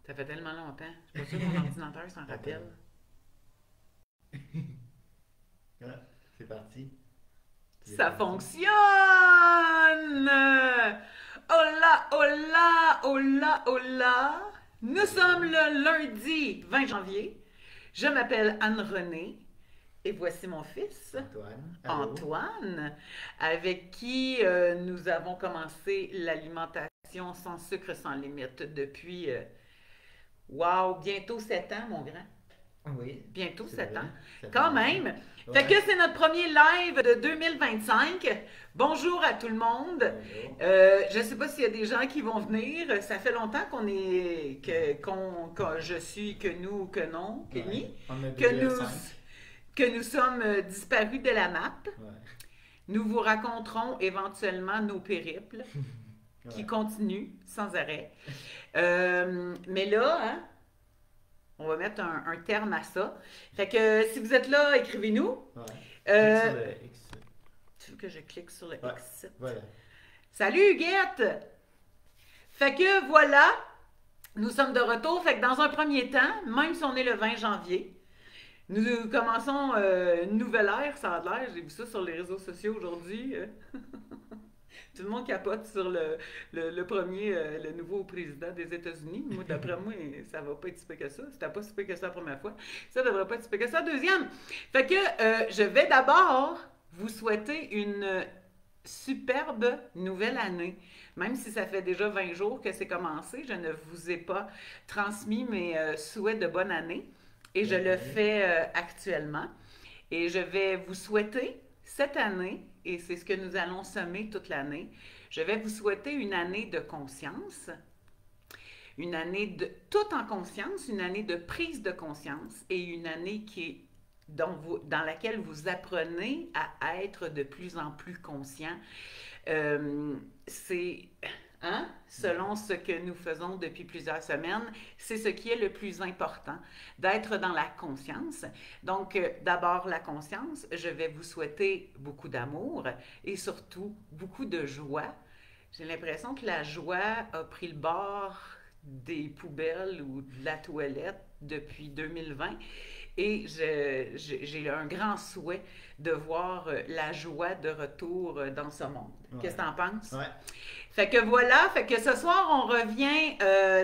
Ça fait tellement longtemps. Je suis pas sûre que mon ordinateur s'en rappelle. Ouais, c'est parti. Tu es Ça parti. fonctionne! Hola, hola, hola, hola! Nous sommes Hello. le lundi 20 janvier. Je m'appelle Anne-Renée et voici mon fils, Antoine. Allô? Antoine, avec qui nous avons commencé l'alimentation sans sucre, sans limite depuis, wow, bientôt 7 ans, mon grand. Oui, Bientôt c'est 7 ans. vrai. Ça fait Quand longtemps. même. Fait que Ouais. c'est notre premier live de 2025. Bonjour à tout le monde. Bonjour. Je ne sais pas s'il y a des gens qui vont venir. Ça fait longtemps Ouais. que je suis, que nous, que non, que Ouais. ni, On est que déjà nous, 5. que nous sommes disparus de la map. Ouais. Nous vous raconterons éventuellement nos périples qui Ouais. continuent sans arrêt. Mais là, hein, on va mettre un terme à ça. Fait que si vous êtes là, écrivez-nous. Ouais. Clique Euh, sur le X. tu veux que je clique sur le Ouais. exit? Voilà. Salut Huguette! Fait que voilà, nous sommes de retour. Fait que dans un premier temps, même si on est le 20 janvier, nous commençons une nouvelle ère, ça a l'air. J'ai vu ça sur les réseaux sociaux aujourd'hui. Tout le monde capote sur le premier, le nouveau président des États-Unis. Moi, d'après moi, ça va pas être si pire que ça. C'était pas si pire que ça la première fois. Ça devrait pas être si pire que ça la deuxième. Fait que je vais d'abord vous souhaiter une superbe nouvelle année. Même si ça fait déjà 20 jours que c'est commencé, je ne vous ai pas transmis mes souhaits de bonne année. Et je le Ok. fais actuellement. Et je vais vous souhaiter cette année, et c'est ce que nous allons semer toute l'année, je vais vous souhaiter une année de conscience, une année de tout en conscience, une année de prise de conscience et une année qui est dans laquelle vous apprenez à être de plus en plus conscient. C'est, hein, selon ce que nous faisons depuis plusieurs semaines, c'est ce qui est le plus important, d'être dans la conscience. Donc, d'abord la conscience, je vais vous souhaiter beaucoup d'amour et surtout beaucoup de joie. J'ai l'impression que la joie a pris le bord des poubelles ou de la toilette depuis 2020 et j'ai un grand souhait de voir la joie de retour dans ce monde. Qu'est-ce Ouais. que tu en penses? Ouais. Fait que voilà, fait que ce soir, on revient,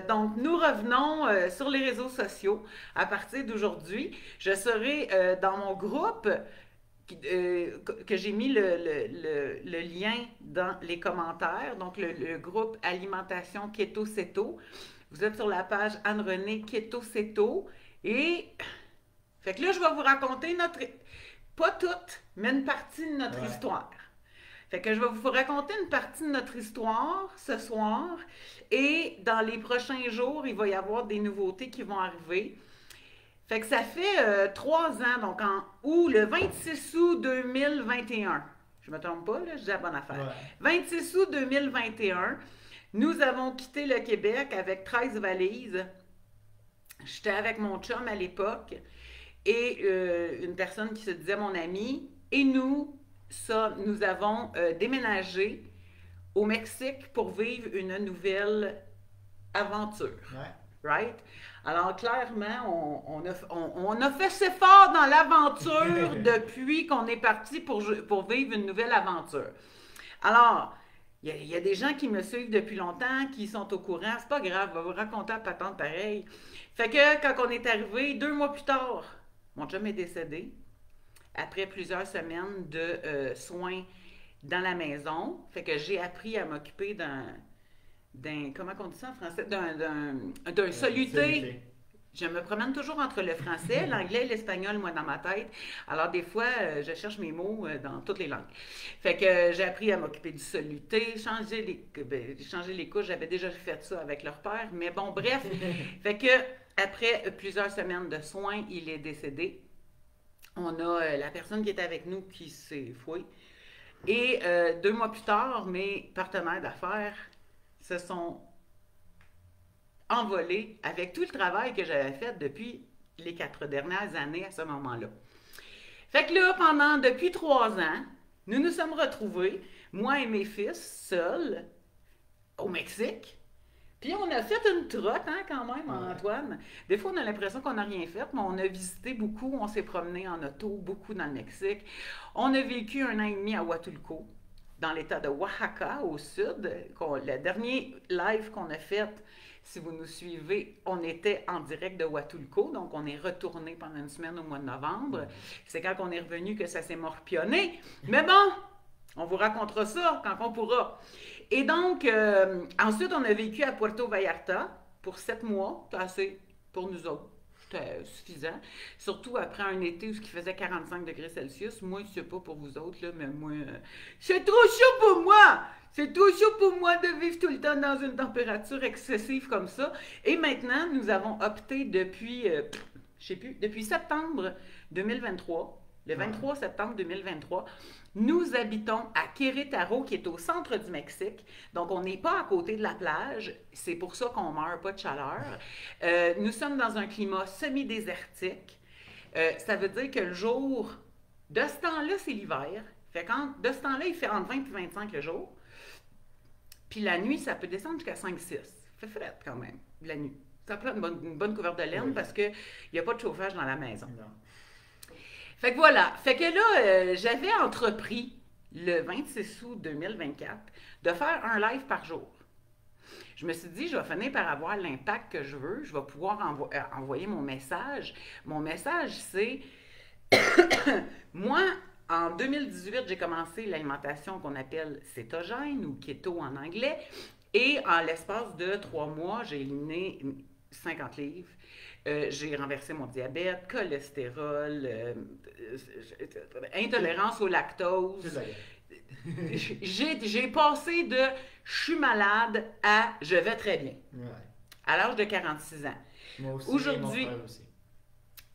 donc nous revenons sur les réseaux sociaux à partir d'aujourd'hui. Je serai dans mon groupe que j'ai mis le lien dans les commentaires, donc le groupe Alimentation Keto Ceto. Vous êtes sur la page Anne-Renée Keto Ceto et fait que là, je vais vous raconter pas toute, mais une partie de notre Ouais. histoire. Fait que je vais vous raconter une partie de notre histoire ce soir et dans les prochains jours, il va y avoir des nouveautés qui vont arriver. Fait que ça fait 3 ans, donc le 26 août 2021. Je me trompe pas, là, je dis la bonne affaire. Ouais. 26 août 2021, nous avons quitté le Québec avec 13 valises. J'étais avec mon chum à l'époque et une personne qui se disait mon ami. Et nous avons déménagé au Mexique pour vivre une nouvelle aventure. Ouais. Right? Alors, clairement, on a fait ses fort dans l'aventure depuis qu'on est parti pour vivre une nouvelle aventure. Alors, il y a des gens qui me suivent depuis longtemps, qui sont au courant. C'est pas grave, je vais vous raconter la patente pareil. Fait que quand on est arrivé, 2 mois plus tard, mon chum est décédé après plusieurs semaines de soins dans la maison. Fait que j'ai appris à m'occuper comment on dit ça en français? D'un soluté. Saluté. Je me promène toujours entre le français, l'anglais et l'espagnol, moi, dans ma tête. Alors, des fois, je cherche mes mots dans toutes les langues. Fait que j'ai appris à m'occuper du soluté, changer les couches. J'avais déjà fait ça avec leur père. Mais bon, bref. Fait que, après plusieurs semaines de soins, il est décédé. On a la personne qui était avec nous qui s'est fouée. Et 2 mois plus tard, mes partenaires d'affaires se sont envolés avec tout le travail que j'avais fait depuis les 4 dernières années à ce moment-là. Fait que là, depuis 3 ans, nous nous sommes retrouvés, moi et mes fils, seuls, au Mexique. Puis on a fait une trotte, hein, quand même, Ouais. Antoine. Des fois, on a l'impression qu'on n'a rien fait, mais on a visité beaucoup, on s'est promené en auto, beaucoup dans le Mexique. On a vécu 1 an et demi à Huatulco, dans l'état de Oaxaca, au sud. Le dernier live qu'on a fait, si vous nous suivez, on était en direct de Huatulco, donc on est retourné pendant une semaine au mois de novembre. C'est quand on est revenu que ça s'est morpionné. Mais bon, on vous racontera ça quand on pourra. Et donc, ensuite, on a vécu à Puerto Vallarta pour 7 mois. C'était assez pour nous autres. C'était suffisant. Surtout après un été où il faisait 45 degrés Celsius. Moi, je ne sais pas pour vous autres, là, mais moi, c'est trop chaud pour moi! C'est trop chaud pour moi de vivre tout le temps dans une température excessive comme ça. Et maintenant, nous avons opté depuis, je sais plus, depuis septembre 2023, le 23 septembre 2023, nous habitons à Querétaro, qui est au centre du Mexique. Donc, on n'est pas à côté de la plage. C'est pour ça qu'on ne meurt pas de chaleur. Nous sommes dans un climat semi-désertique. Ça veut dire que le jour, de ce temps-là, c'est l'hiver. De ce temps-là, il fait entre 20 et 25 le jour. Puis la nuit, ça peut descendre jusqu'à 5-6. Ça fait frais quand même, la nuit. Ça prend une bonne couverte de laine parce qu'il n'y a pas de chauffage dans la maison. Non. Fait que voilà. Fait que là, j'avais entrepris le 26 août 2024 de faire un live par jour. Je me suis dit, je vais finir par avoir l'impact que je veux. Je vais pouvoir envoyer mon message. Mon message, c'est... Moi, en 2018, j'ai commencé l'alimentation qu'on appelle cétogène ou keto en anglais. Et en l'espace de 3 mois, j'ai éliminé 50 livres. J'ai renversé mon diabète, cholestérol, intolérance au lactose. J'ai passé de je suis malade à je vais très bien. Ouais. À l'âge de 46 ans. Moi aussi, Aujourd'hui, mon frère aussi.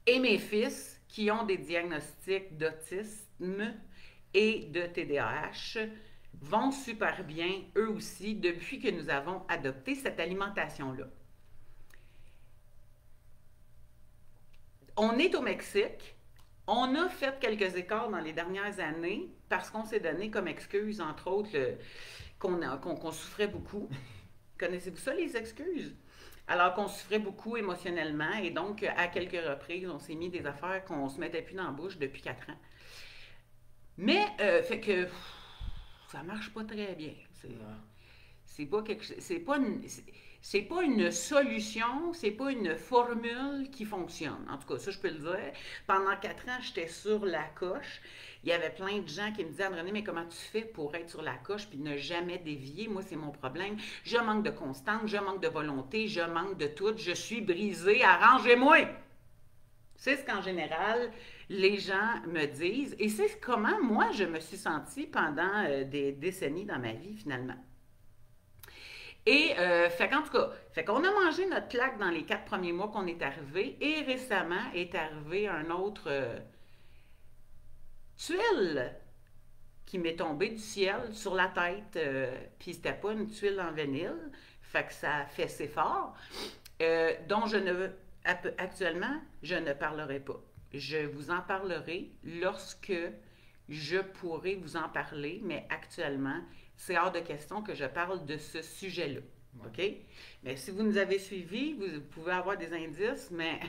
Et mes fils qui ont des diagnostics d'autisme et de TDAH vont super bien, eux aussi, depuis que nous avons adopté cette alimentation-là. On est au Mexique. On a fait quelques écarts dans les dernières années parce qu'on s'est donné comme excuse, entre autres, qu'on souffrait beaucoup. Connaissez-vous ça, les excuses? Alors qu'on souffrait beaucoup émotionnellement et donc, à quelques reprises, on s'est mis des affaires qu'on ne se mettait plus dans la bouche depuis 4 ans. Mais, fait que ça marche pas très bien. C'est pas quelque chose... C'est pas une solution, c'est pas une formule qui fonctionne. En tout cas, ça, je peux le dire. Pendant 4 ans, j'étais sur la coche. Il y avait plein de gens qui me disaient, André, mais comment tu fais pour être sur la coche puis ne jamais dévier? Moi, c'est mon problème. Je manque de constance, je manque de volonté, je manque de tout. Je suis brisée, arrangez-moi! C'est ce qu'en général, les gens me disent. Et c'est comment moi, je me suis sentie pendant des décennies dans ma vie, finalement. Et, fait qu'en tout cas, fait qu'on a mangé notre claque dans les 4 premiers mois qu'on est arrivé. Et récemment est arrivé un autre tuile qui m'est tombée du ciel sur la tête. Puis c'était pas une tuile en vinyle. Fait que ça a fessé fort. Dont actuellement, je ne parlerai pas. Je vous en parlerai lorsque je pourrai vous en parler. Mais actuellement, c'est hors de question que je parle de ce sujet-là. OK? Mais si vous nous avez suivis, vous pouvez avoir des indices, mais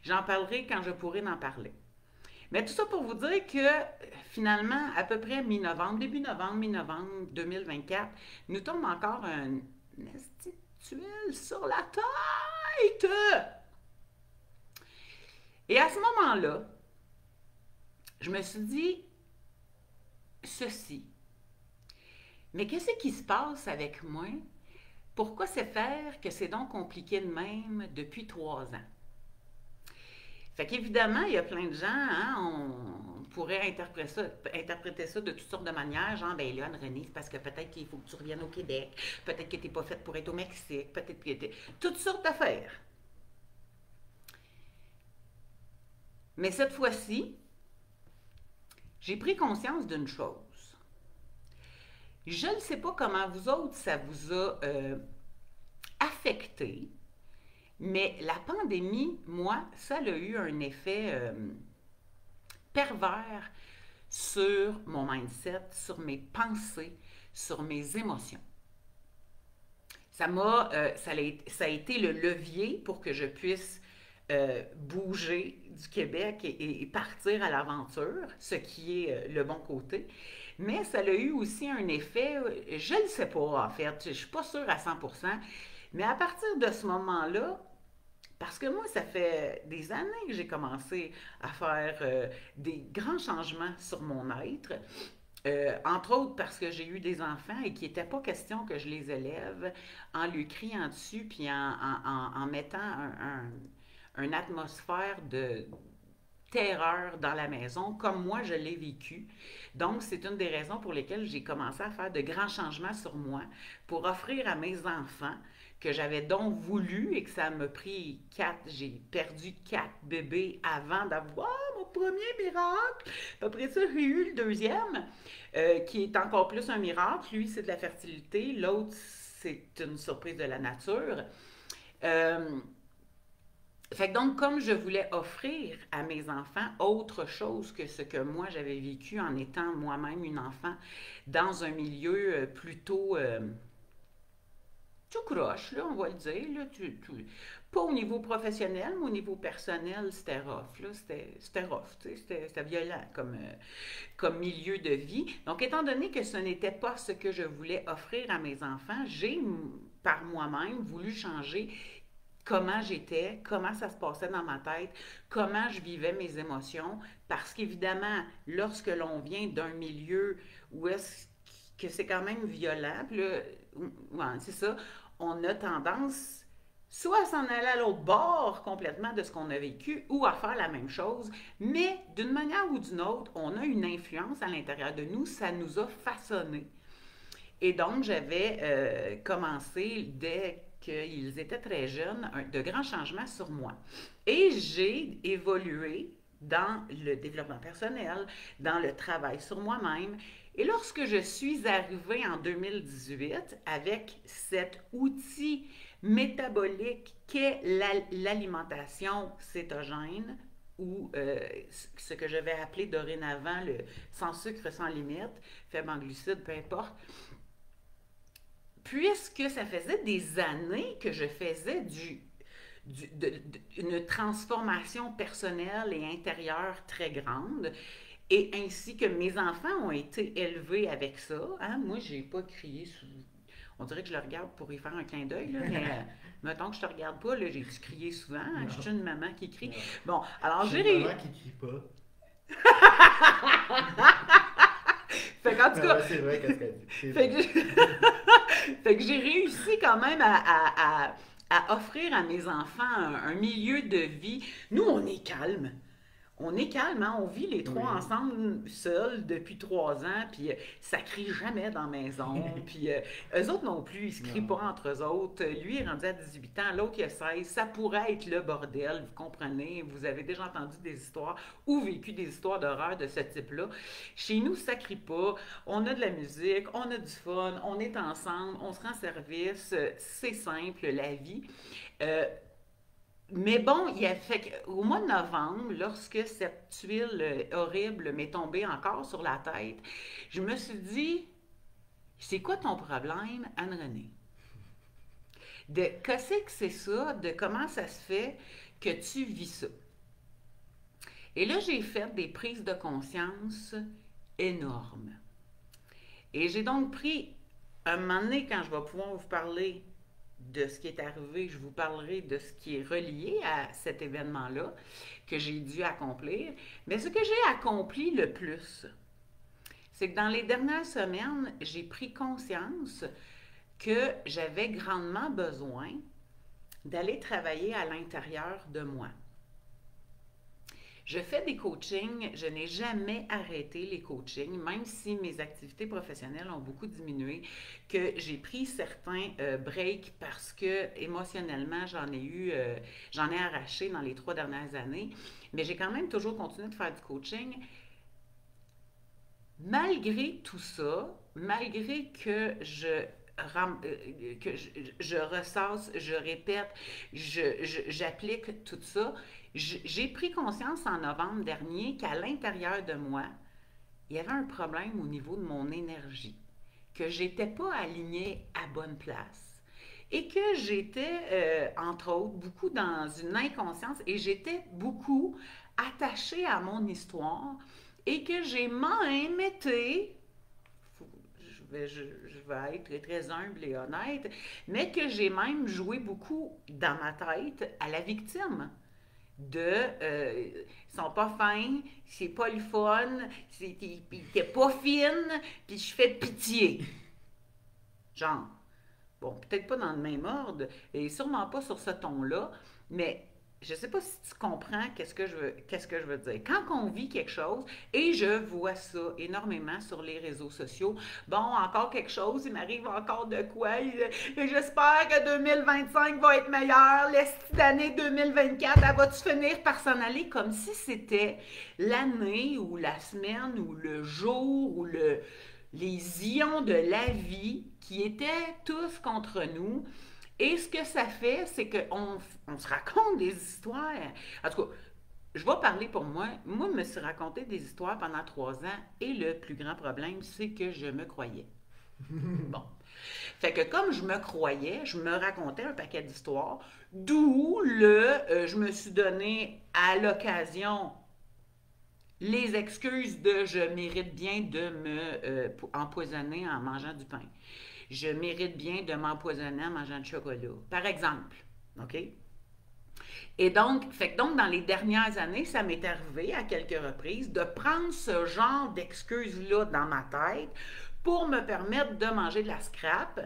j'en parlerai quand je pourrai en parler. Mais tout ça pour vous dire que finalement, à peu près mi-novembre, début novembre, mi-novembre 2024, nous tombe encore un instituel sur la tête. Et à ce moment-là, je me suis dit ceci. Mais qu'est-ce qui se passe avec moi? Pourquoi c'est faire que c'est donc compliqué de même depuis 3 ans? Fait qu'évidemment, il y a plein de gens, hein, on pourrait interpréter ça de toutes sortes de manières, genre, ben là, René, c'est parce que peut-être qu'il faut que tu reviennes au Québec, peut-être que tu n'es pas faite pour être au Mexique, peut-être que tu... Toutes sortes d'affaires. Mais cette fois-ci, j'ai pris conscience d'une chose. Je ne sais pas comment vous autres, ça vous a affecté, mais la pandémie, moi, ça a eu un effet pervers sur mon mindset, sur mes pensées, sur mes émotions. ça a été le levier pour que je puisse bouger du Québec et partir à l'aventure, ce qui est le bon côté. Mais ça a eu aussi un effet, je ne sais pas en fait, je ne suis pas sûre à 100%, mais à partir de ce moment-là, parce que moi, ça fait des années que j'ai commencé à faire des grands changements sur mon être. Entre autres parce que j'ai eu des enfants et qu'il n'était pas question que je les élève en lui criant dessus puis en mettant une atmosphère de terreur dans la maison comme moi je l'ai vécu. Donc, c'est une des raisons pour lesquelles j'ai commencé à faire de grands changements sur moi pour offrir à mes enfants que j'avais donc voulu et que ça m'a pris j'ai perdu 4 bébés avant d'avoir mon premier miracle. Après ça, j'ai eu le deuxième, qui est encore plus un miracle. Lui, c'est de la fertilité. L'autre, c'est une surprise de la nature. Euh, Fait que donc, comme je voulais offrir à mes enfants autre chose que ce que moi j'avais vécu en étant moi-même une enfant dans un milieu plutôt tout croche, là, on va le dire, là, pas au niveau professionnel, mais au niveau personnel, c'était rough, là, c'était rough, c'était violent comme milieu de vie. Donc, étant donné que ce n'était pas ce que je voulais offrir à mes enfants, j'ai, par moi-même, voulu changer comment j'étais, comment ça se passait dans ma tête, comment je vivais mes émotions, parce qu'évidemment, lorsque l'on vient d'un milieu où est-ce que c'est quand même violent, puis là, ouais, c'est ça, on a tendance soit à s'en aller à l'autre bord complètement de ce qu'on a vécu ou à faire la même chose, mais d'une manière ou d'une autre, on a une influence à l'intérieur de nous, ça nous a façonné. Et donc, j'avais commencé dès qu'ils étaient très jeunes, de grands changements sur moi. Et j'ai évolué dans le développement personnel, dans le travail sur moi-même. Et lorsque je suis arrivée en 2018 avec cet outil métabolique qu'est l'alimentation cétogène, ou ce que je vais appeler dorénavant le sans sucre, sans limite, faible en glucides, peu importe, puisque ça faisait des années que je faisais une transformation personnelle et intérieure très grande, et ainsi que mes enfants ont été élevés avec ça. Hein? Moi, j'ai pas crié sous... On dirait que je le regarde pour y faire un clin d'œil, là, mais mettons que je te regarde pas, là, j'ai-tu crié souvent? Hein? Je suis une maman qui crie. Non. Bon, alors j'ai... une maman qui crie pas. Fait qu'en tout cas... c'est vrai, qu'est-ce qu'elle dit. Fait que j'ai réussi quand même à offrir à mes enfants un milieu de vie. Nous, on est calme. On est calme, hein? On vit les trois ensemble seuls depuis 3 ans, puis ça crie jamais dans la maison. Puis eux autres non plus, ils se crient pas entre eux autres. Lui est rendu à 18 ans, l'autre il a 16. Ça pourrait être le bordel, vous comprenez? Vous avez déjà entendu des histoires ou vécu des histoires d'horreur de ce type-là. Chez nous, ça crie pas. On a de la musique, on a du fun, on est ensemble, on se rend service. C'est simple, la vie. Mais bon, il a fait au mois de novembre, lorsque cette tuile horrible m'est tombée encore sur la tête, je me suis dit, c'est quoi ton problème, Anne-Renée? De qu'est-ce que c'est ça? De comment ça se fait que tu vis ça? Et là, j'ai fait des prises de conscience énormes. Et j'ai donc pris, un moment donné, quand je vais pouvoir vous parler de ce qui est arrivé, je vous parlerai de ce qui est relié à cet événement-là que j'ai dû accomplir. Mais ce que j'ai accompli le plus, c'est que dans les dernières semaines, j'ai pris conscience que j'avais grandement besoin d'aller travailler à l'intérieur de moi. Je fais des coachings, je n'ai jamais arrêté les coachings, même si mes activités professionnelles ont beaucoup diminué, que j'ai pris certains breaks parce que émotionnellement, j'en ai arraché dans les 3 dernières années, mais j'ai quand même toujours continué de faire du coaching. Malgré tout ça, malgré que je ressasse, je répète, j'applique tout ça, j'ai pris conscience en novembre dernier qu'à l'intérieur de moi, il y avait un problème au niveau de mon énergie, que j'étais pas alignée à bonne place. et que j'étais, entre autres, beaucoup dans une inconscience et j'étais beaucoup attachée à mon histoire et que j'ai même été, je vais être très, très humble et honnête, mais que j'ai même joué beaucoup dans ma tête à la victime ils sont pas fins, c'est pas le fun, t'es pas fine, puis je fais pitié. Genre, bon, peut-être pas dans le même ordre, et sûrement pas sur ce ton-là, mais je sais pas si tu comprends qu'est-ce que je veux dire. Quand on vit quelque chose, et je vois ça énormément sur les réseaux sociaux, bon, encore quelque chose, il m'arrive encore de quoi, et j'espère que 2025 va être meilleur, l'année d'année 2024, elle va-tu finir par s'en aller comme si c'était l'année ou la semaine ou le jour ou les ions de la vie qui étaient tous contre nous. Et ce que ça fait, c'est qu'on se raconte des histoires. En tout cas, je vais parler pour moi. Moi, je me suis raconté des histoires pendant 3 ans et le plus grand problème, c'est que je me croyais. Bon. Fait que comme je me croyais, je me racontais un paquet d'histoires, d'où je me suis donné à l'occasion les excuses de je mérite bien de me empoisonner en mangeant du pain. Je mérite bien de m'empoisonner en mangeant du chocolat. Par exemple. OK? Et donc, dans les dernières années, ça m'est arrivé à quelques reprises de prendre ce genre d'excuses-là dans ma tête pour me permettre de manger de la scrap.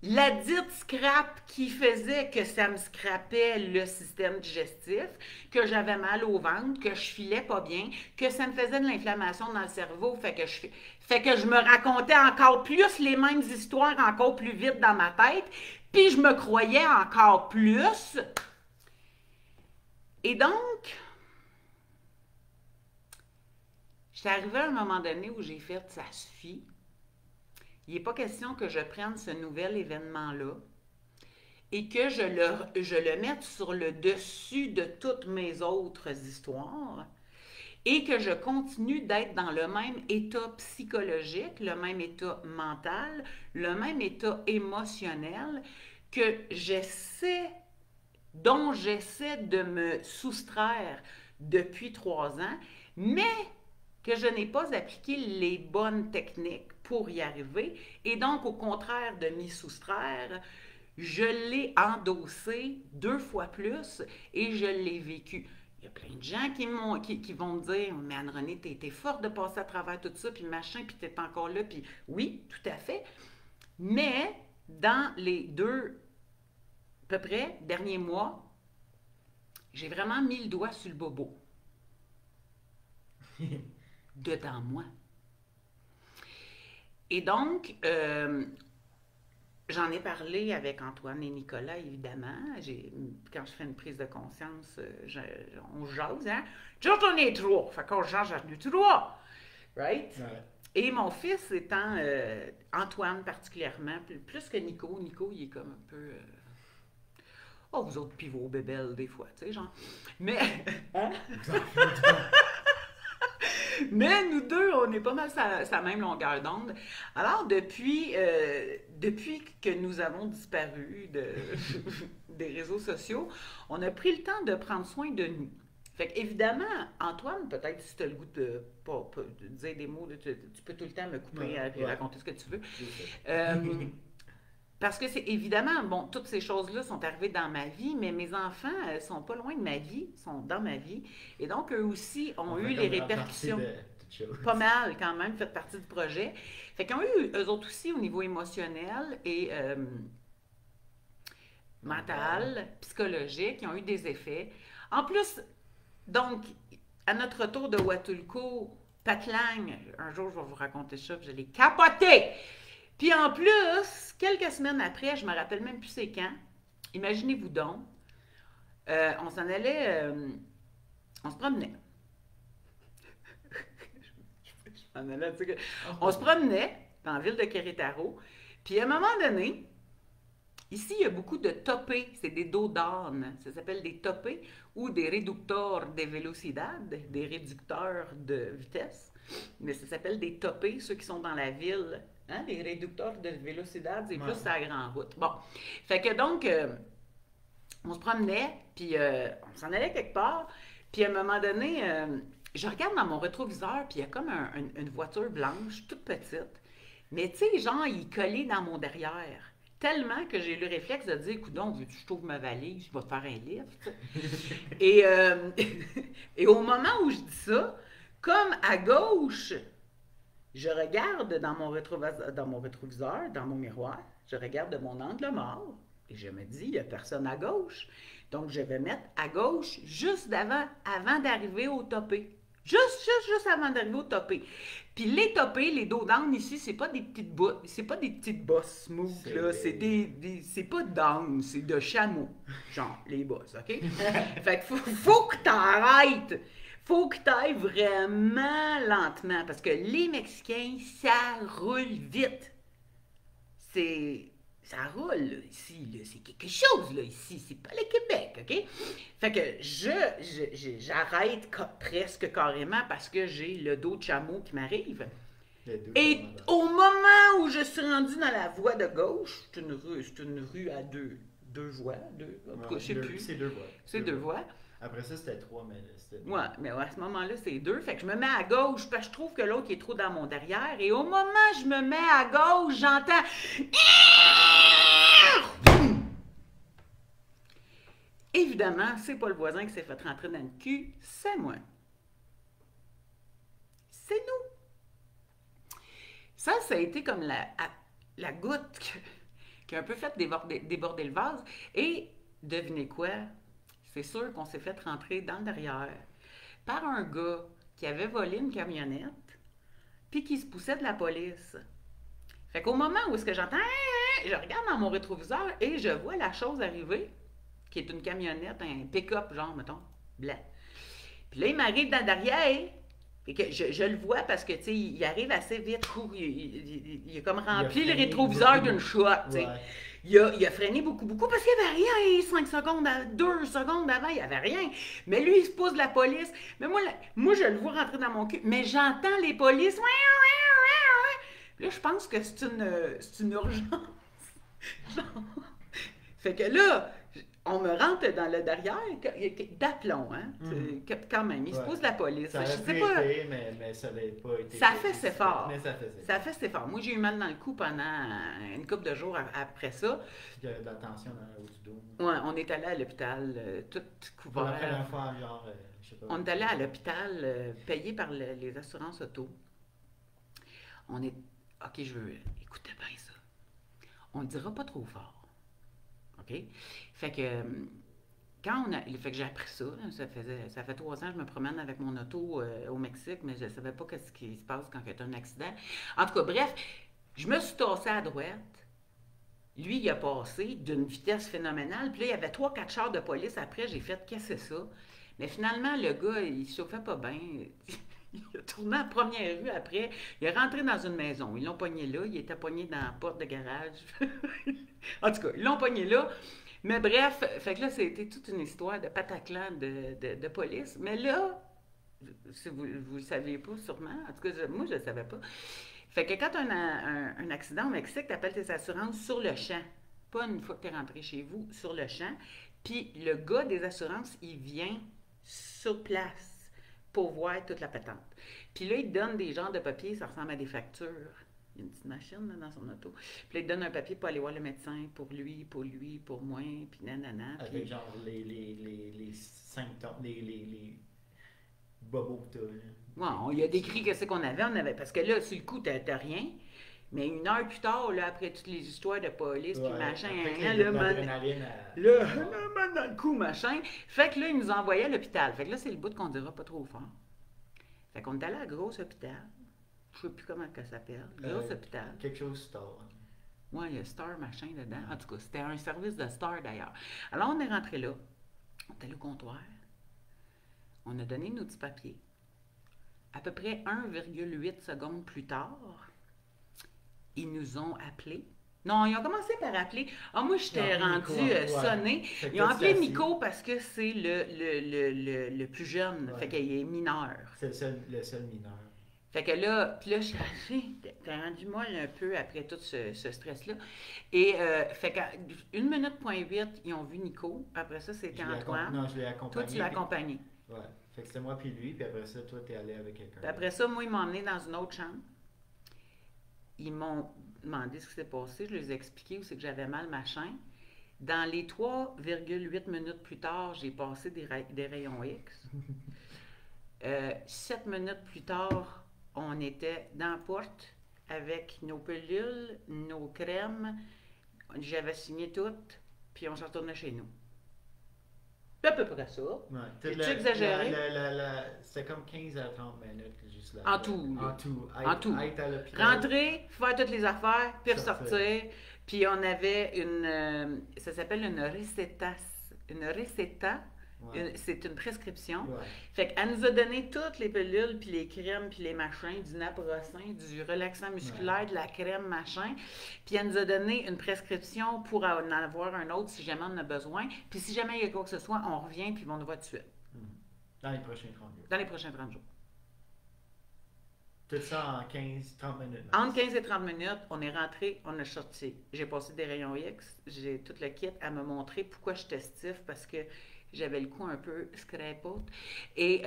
La dite scrap qui faisait que ça me scrapait le système digestif, que j'avais mal au ventre, que je filais pas bien, que ça me faisait de l'inflammation dans le cerveau, fait que je me racontais encore plus les mêmes histoires encore plus vite dans ma tête, puis je me croyais encore plus. Et donc, j'étais arrivée à un moment donné où j'ai fait « ça suffit ». Il n'est pas question que je prenne ce nouvel événement-là et que je le mette sur le dessus de toutes mes autres histoires et que je continue d'être dans le même état psychologique, le même état mental, le même état émotionnel dont j'essaie de me soustraire depuis 3 ans, mais que je n'ai pas appliqué les bonnes techniques pour y arriver. Et donc, au contraire de m'y soustraire, je l'ai endossé 2 fois plus et je l'ai vécu. Il y a plein de gens qui vont me dire « Mais Anne-Renée, t'es forte de passer à travers tout ça, puis machin, puis t'es encore là. » Puis oui, tout à fait. Mais dans les 2, à peu près, derniers mois, j'ai vraiment mis le doigt sur le bobo. Dedans moi. Et donc, j'en ai parlé avec Antoine et Nicolas, évidemment. Quand je fais une prise de conscience, on jase, hein? Juste on est 3, fait qu'on jase à 3, right? Ouais. Et mon fils étant Antoine particulièrement, plus que Nico. Nico, il est comme un peu... oh, vous autres pivots bébelles, des fois, tu sais, genre. Mais... hein? Mais nous deux, on est pas mal sa même longueur d'onde. Alors, depuis que nous avons disparu des réseaux sociaux, on a pris le temps de prendre soin de nous. Fait qu'évidemment, Antoine, peut-être si tu as le goût de dire des mots, tu peux tout le temps me couper et raconter ce que tu veux. Parce que c'est évidemment, bon, toutes ces choses-là sont arrivées dans ma vie, mais mes enfants sont pas loin de ma vie, sont dans ma vie. Et donc, eux aussi ont eu les répercussions. Pas mal, quand même, fait partie du projet. Fait qu'ils ont eu, eux autres aussi, au niveau émotionnel et mental, psychologique, ils ont eu des effets. En plus, donc, à notre retour de Huatulco, Patlang, un jour, je vais vous raconter ça, puis je l'ai capoté! Puis en plus, quelques semaines après, je me rappelle même plus c'est quand, imaginez-vous donc, on s'en allait, on se promenait. On se promenait dans la ville de Querétaro, puis à un moment donné, ici, il y a beaucoup de topés, c'est des dos d'âne, ça s'appelle des topés ou des réducteurs de velocidad, des réducteurs de vitesse, mais ça s'appelle des topés, ceux qui sont dans la ville Hein, les réducteurs de vélocité, c'est Ouais. plus sur la grande route. Bon. Fait que donc, on se promenait, puis on s'en allait quelque part. Puis à un moment donné, je regarde dans mon rétroviseur, puis il y a comme une voiture blanche, toute petite. Mais tu sais, genre, il est collé dans mon derrière. Tellement que j'ai eu le réflexe de dire, coudonc, veux-tu que je trouve ma valise, je vais te faire un livre. Tu sais. Et, et au moment où je dis ça, comme à gauche, je regarde dans mon rétroviseur, dans mon miroir, je regarde de mon angle mort et je me dis, il n'y a personne à gauche. Donc, je vais mettre à gauche juste avant d'arriver au topé. Juste avant d'arriver au topé. Puis les topés, les dos down ici, c'est pas des petites bosses, c'est pas des petites bosses smooth, là. C'est pas down, c'est de chameau. Genre, les bosses, OK? Fait que faut que t'arrêtes. Faut que t'ailles vraiment lentement. Parce que les Mexicains, ça roule vite. Ça roule, là, ici, là. C'est quelque chose, là, ici. C'est pas le Québec, OK? Fait que j'arrête presque carrément parce que j'ai le dos de chameau qui m'arrive. Et au moment où je suis rendue dans la voie de gauche, c'est une rue à deux voies, je sais plus. C'est 2 voies. C'est 2 voies. Après ça, c'était 3, mais c'était 2. Ouais, mais à ce moment-là, c'est 2. Fait que je me mets à gauche parce que je trouve que l'autre est trop dans mon derrière. Et au moment où je me mets à gauche, j'entends. Évidemment, c'est pas le voisin qui s'est fait rentrer dans le cul, c'est moi. C'est nous. Ça a été comme la goutte qui a un peu fait déborder le vase. Et devinez quoi? C'est sûr qu'on s'est fait rentrer dans le derrière par un gars qui avait volé une camionnette puis qui se poussait de la police. Fait qu'au moment où est-ce que j'entends, je regarde dans mon rétroviseur et je vois la chose arriver, qui est une camionnette, un pick-up genre, mettons, blanc. Puis là, il m'arrive dans le derrière. Et que je le vois parce que, tu sais, il arrive assez vite. Il a comme rempli le rétroviseur d'une shot, tu sais. Ouais. Il a freiné beaucoup parce qu'il n'y avait rien 5 secondes, 2 secondes avant, il n'y avait rien. Mais lui, il se pousse de la police. Mais moi, je le vois rentrer dans mon cul. Mais j'entends les polices. Puis là, je pense que c'est une urgence. Fait que là, on me rentre dans le derrière d'aplomb, hein? Quand même, il se pose de la police. Ça Je aurait sais pu pas. être, mais ça n'avait pas été. Ça fait ses fort. Mais ça fait ses Ça fait ses fort. Moi, j'ai eu mal dans le cou pendant une couple de jours après ça. Il y avait de la tension dans le haut du dos. Ouais, on est allé à l'hôpital, tout Pour la première couvert. fois, genre, je sais pas. On est allé à l'hôpital, payé par les assurances auto. On est. OK, écoutez bien ça. On le dira pas trop fort. OK? Fait que. Fait que j'ai appris ça, là, ça fait 3 ans que je me promène avec mon auto au Mexique, mais je ne savais pas ce qui se passe quand il y a un accident. En tout cas, bref, je me suis tassée à droite. Lui, il a passé d'une vitesse phénoménale. Puis là, il y avait 3-4 chars de police après. J'ai fait, qu'est-ce que c'est ça? Mais finalement, le gars, il se chauffait pas bien. Il a tourné à la première rue après. Il est rentré dans une maison. Ils l'ont pogné là. Il était pogné dans la porte de garage. En tout cas, ils l'ont pogné là. Mais bref, fait que là, c'était toute une histoire de pataclan de police. Mais là, vous ne le saviez pas sûrement. En tout cas, moi, je ne le savais pas. Fait que quand tu as un accident au Mexique, tu appelles tes assurances sur le champ. Pas une fois que tu es rentré chez vous, sur le champ. Puis le gars des assurances, il vient sur place pour voir toute la patente. Puis là, il te donne des genres de papiers, ça ressemble à des factures. Il y a une petite machine là, dans son auto. Puis là, il te donne un papier pour aller voir le médecin, pour lui, pour moi, puis nanana. Avec Puis... genre les symptômes, les bobos que t'as. Ouais, il a décrit qu'est-ce qu'on avait. Parce que là, sur le coup, t'as rien. Mais 1 heure plus tard, là, après toutes les histoires de police, puis machin, là, dans le coup, machin. Fait que là, il nous envoyait à l'hôpital. Fait que là, c'est le bout qu'on dira pas trop fort. Fait qu'on est allé à gros hôpital. Je sais plus comment ça s'appelle. Gros hôpital. Quelque chose Star. Ouais, il y a Star machin dedans. En tout cas, c'était un service de Star d'ailleurs. Alors, on est rentré là. On est allé au comptoir. On a donné nos petits papiers. À peu près 1,8 secondes plus tard, ils nous ont appelés. Non, ils ont commencé par appeler. Ah, moi, j'étais rendue sonnée. Ils ont appelé Nico parce que c'est le plus jeune. Ouais. Fait qu'il est mineur. C'est le seul mineur. Fait que là, puis là, je suis arrivée, t'es rendu molle un peu après tout ce stress-là. Et fait qu'à 1 minute, 8, ils ont vu Nico. Après ça, c'était Antoine. Non, je l'ai Toi, tu l'as accompagné. accompagné. Ouais. Fait que c'était moi puis lui, puis après ça, toi, t'es allé avec quelqu'un. Puis après ça, moi, ils m'ont emmené dans une autre chambre. Ils m'ont demandé ce qui s'est passé. Je les ai expliqué où c'est que j'avais mal, machin. Dans les 3,8 minutes plus tard, j'ai passé des rayons X. 7 minutes plus tard, on était dans la porte avec nos pilules, nos crèmes. J'avais signé toutes, puis on s'en retournait chez nous. C'est à peu près ça. Ouais. J'ai-tu exagéré? C'était comme 15 à 30 minutes juste là. En tout. En tout. En tout. Être à l'hôpital. Rentrer, faire toutes les affaires, puis Sortir. ressortir. Puis on avait ça s'appelle une receta. Une receta, Ouais. c'est une prescription. Ouais. Fait qu'elle nous a donné toutes les pilules, puis les crèmes, puis les machins, du naproxen, du relaxant musculaire, de la crème, machin. Puis elle nous a donné une prescription pour en avoir un autre si jamais on en a besoin. Puis si jamais il y a quoi que ce soit, on revient, puis on nous voit tout de suite. Dans les prochains 30 jours. Dans les prochains 30 jours. Tout ça en 15-30 minutes. Entre 15 et 30 minutes, on est rentré, on a sorti. J'ai passé des rayons X, j'ai tout le kit à me montrer pourquoi j'étais stiff, parce que j'avais le cou un peu scrapote. Et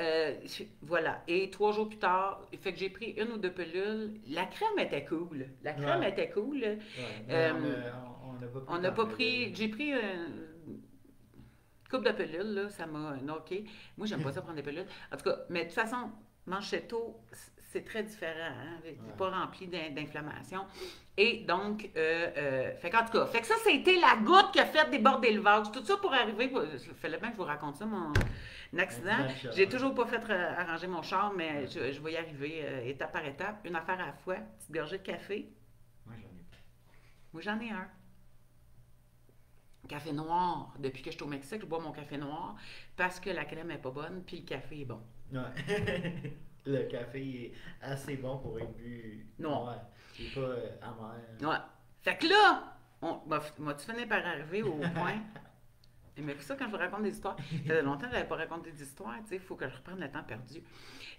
voilà. Et 3 jours plus tard, fait que j'ai pris 1 ou 2 pilules. La crème était cool. La crème était cool. Ouais. On n'a pas pris. J'ai pris une couple de pilules, là. Ça m'a knocké. Moi, j'aime pas ça prendre des pilules. En tout cas, mais de toute façon, Manchette-eau, c'est très différent. Hein? C'est pas rempli d'inflammation. Et donc, fait qu'en tout cas, fait que ça, c'était la goutte qui a fait déborder le vase. Tout ça pour arriver, il fallait bien que je vous raconte ça, mon accident. J'ai toujours pas fait arranger mon char, mais je vais y arriver étape par étape, une affaire à la fois. Petite gorgée de café. Moi, j'en ai pas. Moi, j'en ai un. Café noir. Depuis que je suis au Mexique, je bois mon café noir parce que la crème est pas bonne, puis le café est bon. Ouais. Le café est assez bon pour être bu noir. Ouais. Il n'est pas amer. Ouais. Fait que là, tu finis par arriver au point. Mais ça, quand je vous raconte des histoires, ça fait longtemps que je n'avais pas raconté des histoires, tu sais, il faut que je reprenne le temps perdu.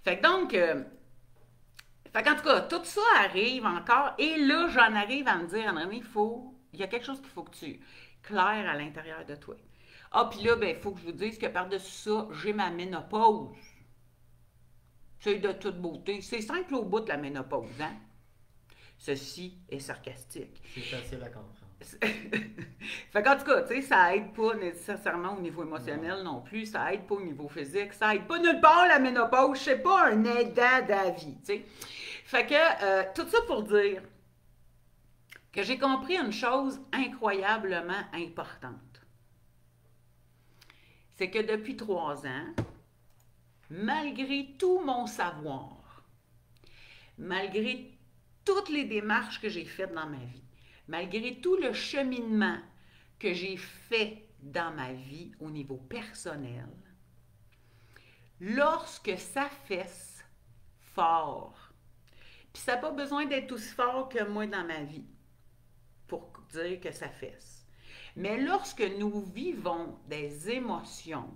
Fait que donc, fait qu'en tout cas, tout ça arrive encore, et là, j'en arrive à me dire, André, il y a quelque chose qu'il faut que tu claires à l'intérieur de toi. Ah, puis là, ben, il faut que je vous dise que par-dessus ça, j'ai ma ménopause. C'est de toute beauté. C'est simple au bout de la ménopause, hein? Ceci est sarcastique. C'est facile à comprendre. Fait qu'en tout cas, tu sais, ça aide pas nécessairement au niveau émotionnel non plus, ça aide pas au niveau physique, ça aide pas nulle part la ménopause, c'est pas un aidant d'avis, tu sais. Fait que, tout ça pour dire que j'ai compris une chose incroyablement importante. C'est que depuis 3 ans, malgré tout mon savoir, malgré toutes les démarches que j'ai faites dans ma vie, malgré tout le cheminement que j'ai fait dans ma vie au niveau personnel, lorsque ça fesse fort, puis ça n'a pas besoin d'être aussi fort que moi dans ma vie pour dire que ça fesse, mais lorsque nous vivons des émotions,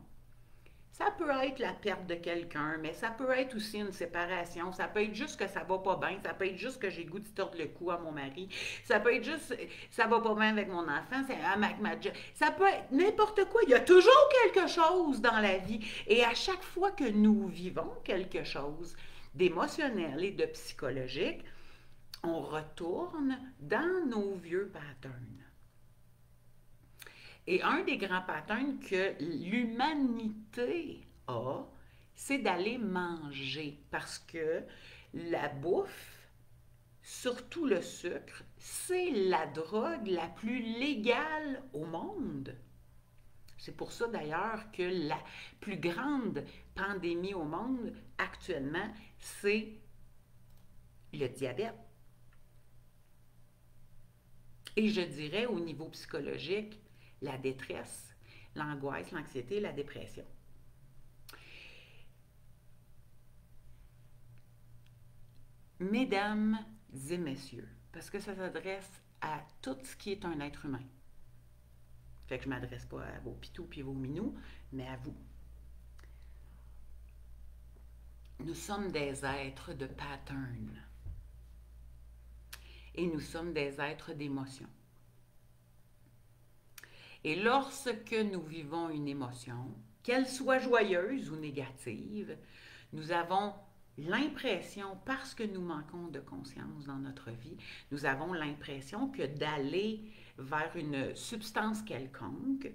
ça peut être la perte de quelqu'un, mais ça peut être aussi une séparation. Ça peut être juste que ça va pas bien. Ça peut être juste que j'ai le goût de tordre le cou à mon mari. Ça peut être juste ça va pas bien avec mon enfant, avec ma job. Ça peut être n'importe quoi. Il y a toujours quelque chose dans la vie. Et à chaque fois que nous vivons quelque chose d'émotionnel et de psychologique, on retourne dans nos vieux patterns. Et un des grands patterns que l'humanité a, c'est d'aller manger. Parce que la bouffe, surtout le sucre, c'est la drogue la plus légale au monde. C'est pour ça d'ailleurs que la plus grande pandémie au monde actuellement, c'est le diabète. Et je dirais au niveau psychologique, la détresse, l'angoisse, l'anxiété, la dépression. Mesdames et messieurs, parce que ça s'adresse à tout ce qui est un être humain. Fait que je ne m'adresse pas à vos pitous et vos minous, mais à vous. nous sommes des êtres de pattern. Et nous sommes des êtres d'émotion. Et lorsque nous vivons une émotion, qu'elle soit joyeuse ou négative, nous avons l'impression, parce que nous manquons de conscience dans notre vie, nous avons l'impression que d'aller vers une substance quelconque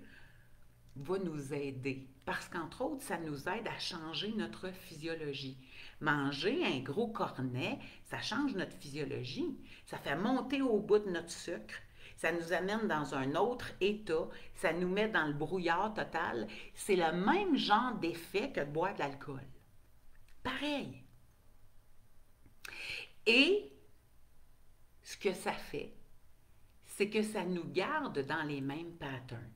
va nous aider. Parce qu'entre autres, ça nous aide à changer notre physiologie. Manger un gros cornet, ça change notre physiologie. Ça fait monter au bout de notre sucre. Ça nous amène dans un autre état. Ça nous met dans le brouillard total. C'est le même genre d'effet que de boire de l'alcool. Pareil. Et ce que ça fait, c'est que ça nous garde dans les mêmes patterns.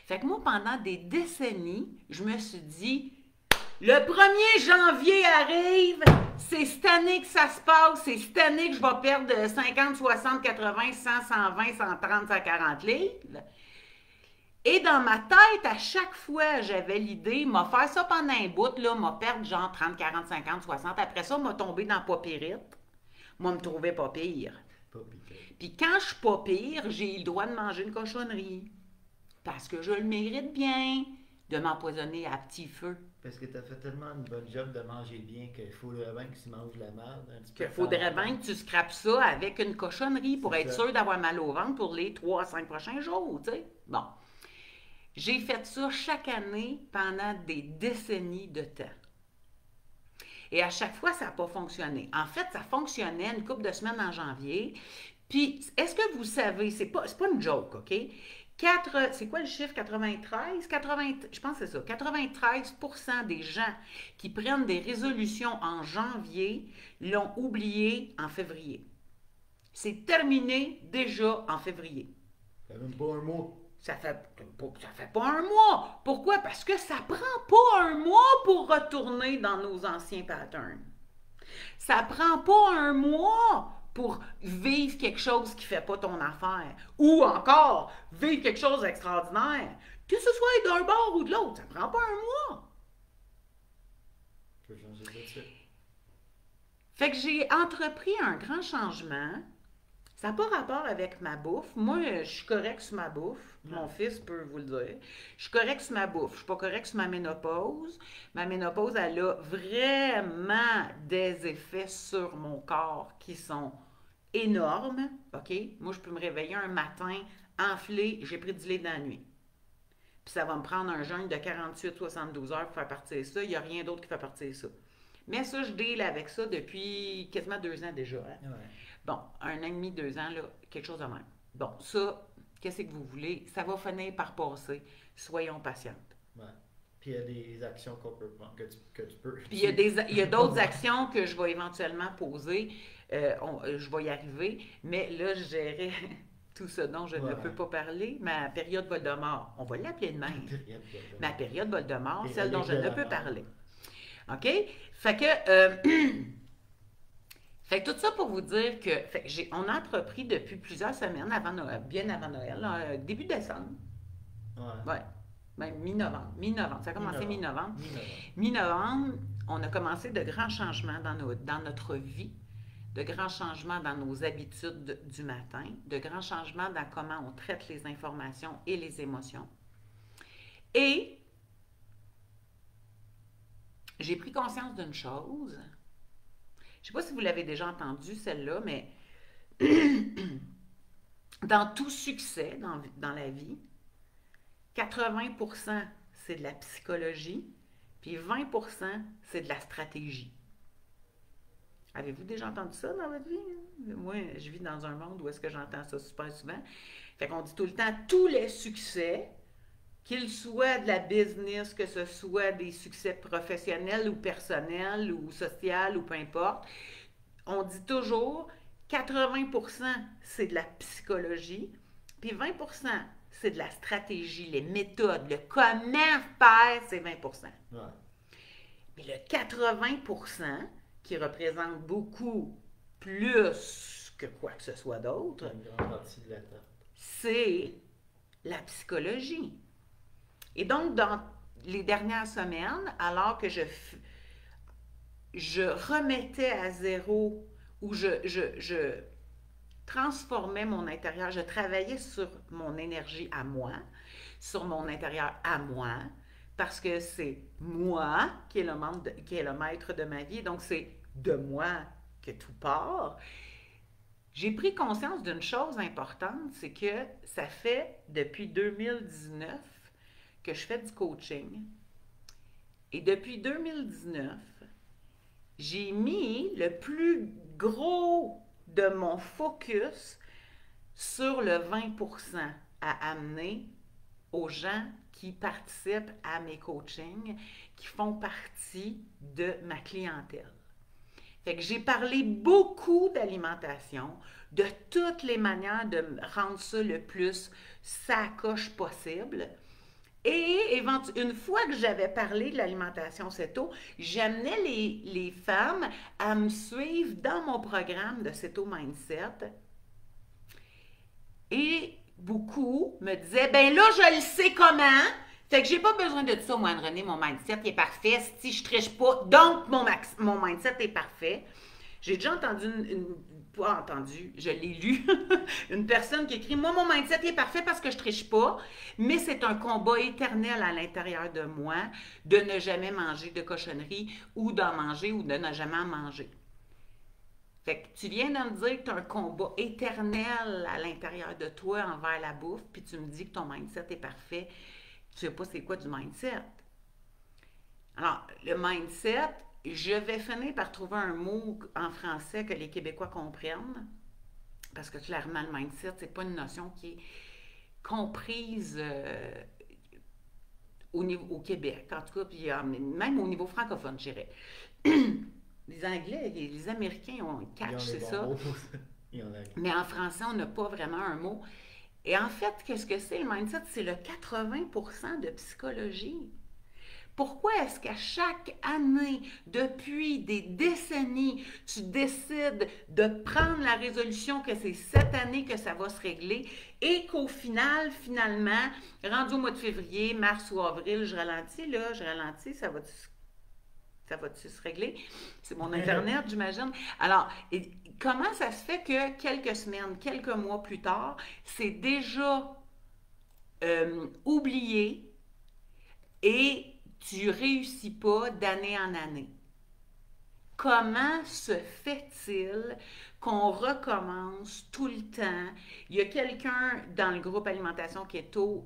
Fait que moi, pendant des décennies, je me suis dit, le 1er janvier arrive, c'est cette année que ça se passe, c'est cette année que je vais perdre 50, 60, 80, 100, 120, 130, 140 livres. Et dans ma tête, à chaque fois, j'avais l'idée, m'a faire ça pendant un bout, là, m'a perdre genre 30, 40, 50, 60. Après ça, m'a tombé dans pas périte. Moi, me trouvais pas pire. Puis quand je suis pas pire, j'ai le droit de manger une cochonnerie. Parce que je le mérite bien de m'empoisonner à petit feu. Parce que tu as fait tellement une bonne job de manger bien qu'il faudrait bien que tu manges de la merde. Qu'il faudrait bien que tu scrapes ça avec une cochonnerie pour être sûr d'avoir mal au ventre pour les 3 à 5 prochains jours, tu sais. Bon. J'ai fait ça chaque année pendant des décennies de temps. Et à chaque fois, ça n'a pas fonctionné. En fait, ça fonctionnait une couple de semaines en janvier. Puis, est-ce que vous savez, c'est pas une joke, OK? C'est quoi le chiffre 93? Je pense que c'est ça. 93% des gens qui prennent des résolutions en janvier l'ont oublié en février. C'est terminé déjà en février. Ça fait même pas un mois. Ça fait pas un mois. Pourquoi? Parce que ça prend pas un mois pour retourner dans nos anciens patterns. Ça prend pas un mois pour vivre quelque chose qui ne fait pas ton affaire. Ou encore, vivre quelque chose d'extraordinaire. Que ce soit d'un bord ou de l'autre, ça ne prend pas un mois. Je peux changer de suite. Fait que j'ai entrepris un grand changement. Ça n'a pas rapport avec ma bouffe. Moi, je suis correcte sur ma bouffe. Mon fils peut vous le dire. Je suis correcte sur ma bouffe. Je ne suis pas correcte sur ma ménopause. Ma ménopause, elle a vraiment des effets sur mon corps qui sont énormes. OK? Moi, je peux me réveiller un matin enflé, j'ai pris du lait dans la nuit. Puis ça va me prendre un jeûne de 48-72 heures pour faire partir ça. Il n'y a rien d'autre qui fait partir ça. Mais ça, je deal avec ça depuis quasiment 2 ans déjà. Hein? Ouais. Bon, 1 an et demi, 2 ans, là, quelque chose de même. Bon, ça, qu'est-ce que vous voulez? Ça va finir par passer. Soyons patientes. Ouais. Puis il y a des actions qu'on peut prendre, que tu peux. Puis il y a d'autres actions que je vais éventuellement poser. Je vais y arriver. Mais là, je gérais tout ce dont je ne peux pas parler. Ma période Voldemort. On va l'appeler de même. Ma période Voldemort, celle dont je ne peux parler. OK? Fait que... Fait que tout ça pour vous dire que on a entrepris depuis plusieurs semaines, avant Noël, bien avant Noël, là, début décembre. Ouais. Même mi-novembre. Ça a commencé mi-novembre. Mi-novembre, on a commencé de grands changements dans notre vie, de grands changements dans nos habitudes du matin, de grands changements dans comment on traite les informations et les émotions. Et j'ai pris conscience d'une chose. Je ne sais pas si vous l'avez déjà entendu, celle-là, mais dans tout succès dans la vie, 80% c'est de la psychologie, puis 20% c'est de la stratégie. Avez-vous déjà entendu ça dans votre vie? Moi, je vis dans un monde où est-ce que j'entends ça super souvent. Fait qu'on dit tout le temps, tous les succès, qu'ils soient de la business, que ce soit des succès professionnels ou personnels ou social ou peu importe, on dit toujours 80% c'est de la psychologie, puis 20% c'est de la stratégie, les méthodes, le comment faire, c'est 20%. Ouais. Mais le 80% qui représente beaucoup plus que quoi que ce soit d'autre, Une grande partie de la table. c'est la psychologie. Et donc, dans les dernières semaines, alors que je remettais à zéro, ou je transformais mon intérieur, je travaillais sur mon énergie à moi, sur mon intérieur à moi, parce que c'est moi qui est qui est le maître de ma vie, donc c'est de moi que tout part. J'ai pris conscience d'une chose importante, c'est que ça fait depuis 2019 que je fais du coaching. Et depuis 2019, j'ai mis le plus gros de mon focus sur le 20% à amener aux gens qui participent à mes coachings, qui font partie de ma clientèle. Fait que j'ai parlé beaucoup d'alimentation, de toutes les manières de rendre ça le plus sacoche possible. Et une fois que j'avais parlé de l'alimentation CETO, j'amenais les femmes à me suivre dans mon programme de CETO Mindset. Et beaucoup me disaient, ben là, je le sais comment. Fait que j'ai pas besoin de tout ça, moi, Anne-Renée, mon mindset est parfait. Si je triche pas, donc mon mindset est parfait. J'ai déjà entendu pas entendu, je l'ai lu, une personne qui écrit « Moi, mon mindset est parfait parce que je triche pas, mais c'est un combat éternel à l'intérieur de moi de ne jamais manger de cochonnerie ou d'en manger ou de ne jamais en manger. » Fait que tu viens de me dire que tu as un combat éternel à l'intérieur de toi envers la bouffe, puis tu me dis que ton mindset est parfait. Tu sais pas c'est quoi du mindset. Alors, le mindset, je vais finir par trouver un mot en français que les Québécois comprennent, parce que clairement, le mindset, c'est pas une notion qui est comprise au Québec, en tout cas, puis même au niveau francophone, je dirais. Les Anglais, les Américains ont catch, c'est ça. Mais en français, on n'a pas vraiment un mot. Et en fait, qu'est-ce que c'est le mindset? C'est le 80% de psychologie. Pourquoi est-ce qu'à chaque année, depuis des décennies, tu décides de prendre la résolution que c'est cette année que ça va se régler et qu'au final, finalement, rendu au mois de février, mars ou avril, je ralentis, ça va-tu se régler? C'est mon Internet, j'imagine. Alors, comment ça se fait que quelques semaines, quelques mois plus tard, c'est déjà oublié et tu réussis pas d'année en année? Comment se fait-il qu'on recommence tout le temps? Il y a quelqu'un dans le groupe Alimentation Keto,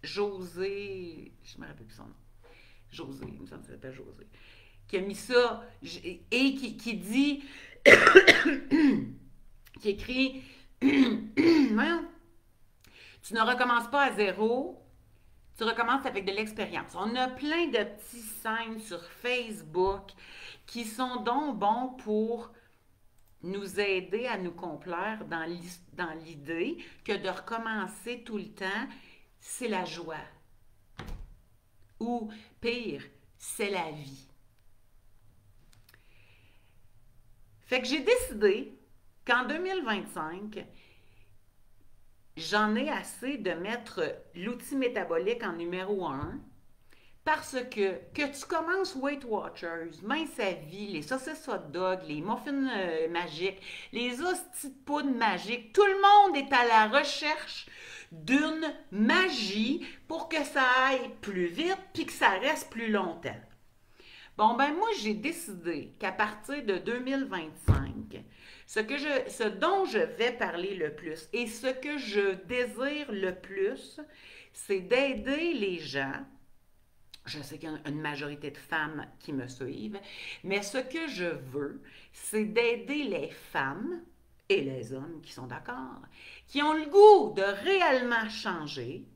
José, je me rappelle plus son nom. José, il me semble que ça s'appelle José, qui a mis ça et qui dit, qui écrit, voyons, tu ne recommences pas à zéro, tu recommences avec de l'expérience. On a plein de petits signes sur Facebook qui sont donc bons pour nous aider à nous complaire dans l'idée que de recommencer tout le temps, c'est la joie. Ou pire, c'est la vie. Fait que j'ai décidé qu'en 2025, j'en ai assez de mettre l'outil métabolique en numéro 1 parce que tu commences Weight Watchers, Mince à vie, les saucisses hot dog, les muffins magiques, les hosties de poudre magiques, tout le monde est à la recherche d'une magie pour que ça aille plus vite puis que ça reste plus longtemps. Bon, ben moi, j'ai décidé qu'à partir de 2025, ce dont je vais parler le plus et ce que je désire le plus, c'est d'aider les gens. Je sais qu'il y a une majorité de femmes qui me suivent, mais ce que je veux, c'est d'aider les femmes et les hommes qui sont d'accord, qui ont le goût de réellement changer.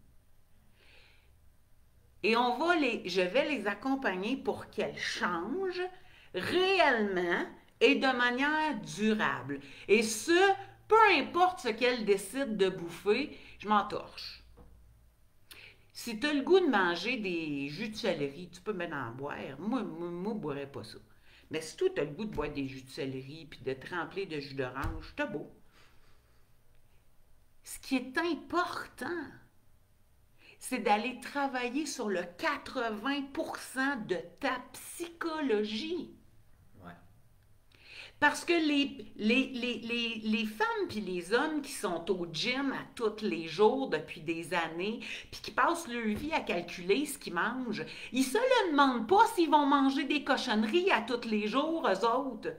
Et je vais les accompagner pour qu'elles changent réellement et de manière durable. Et ce, peu importe ce qu'elles décident de bouffer, je m'en torche. Si tu as le goût de manger des jus de céleri, tu peux mettre en boire. Moi, je ne boirais pas ça. Mais si toi, tu as le goût de boire des jus de céleri puis de te remplir de jus d'orange, c'est beau. Ce qui est important, c'est d'aller travailler sur le 80% de ta psychologie. Ouais. Parce que les femmes puis les hommes qui sont au gym à tous les jours depuis des années, puis qui passent leur vie à calculer ce qu'ils mangent, ils se le demandent pas s'ils vont manger des cochonneries à tous les jours, eux autres.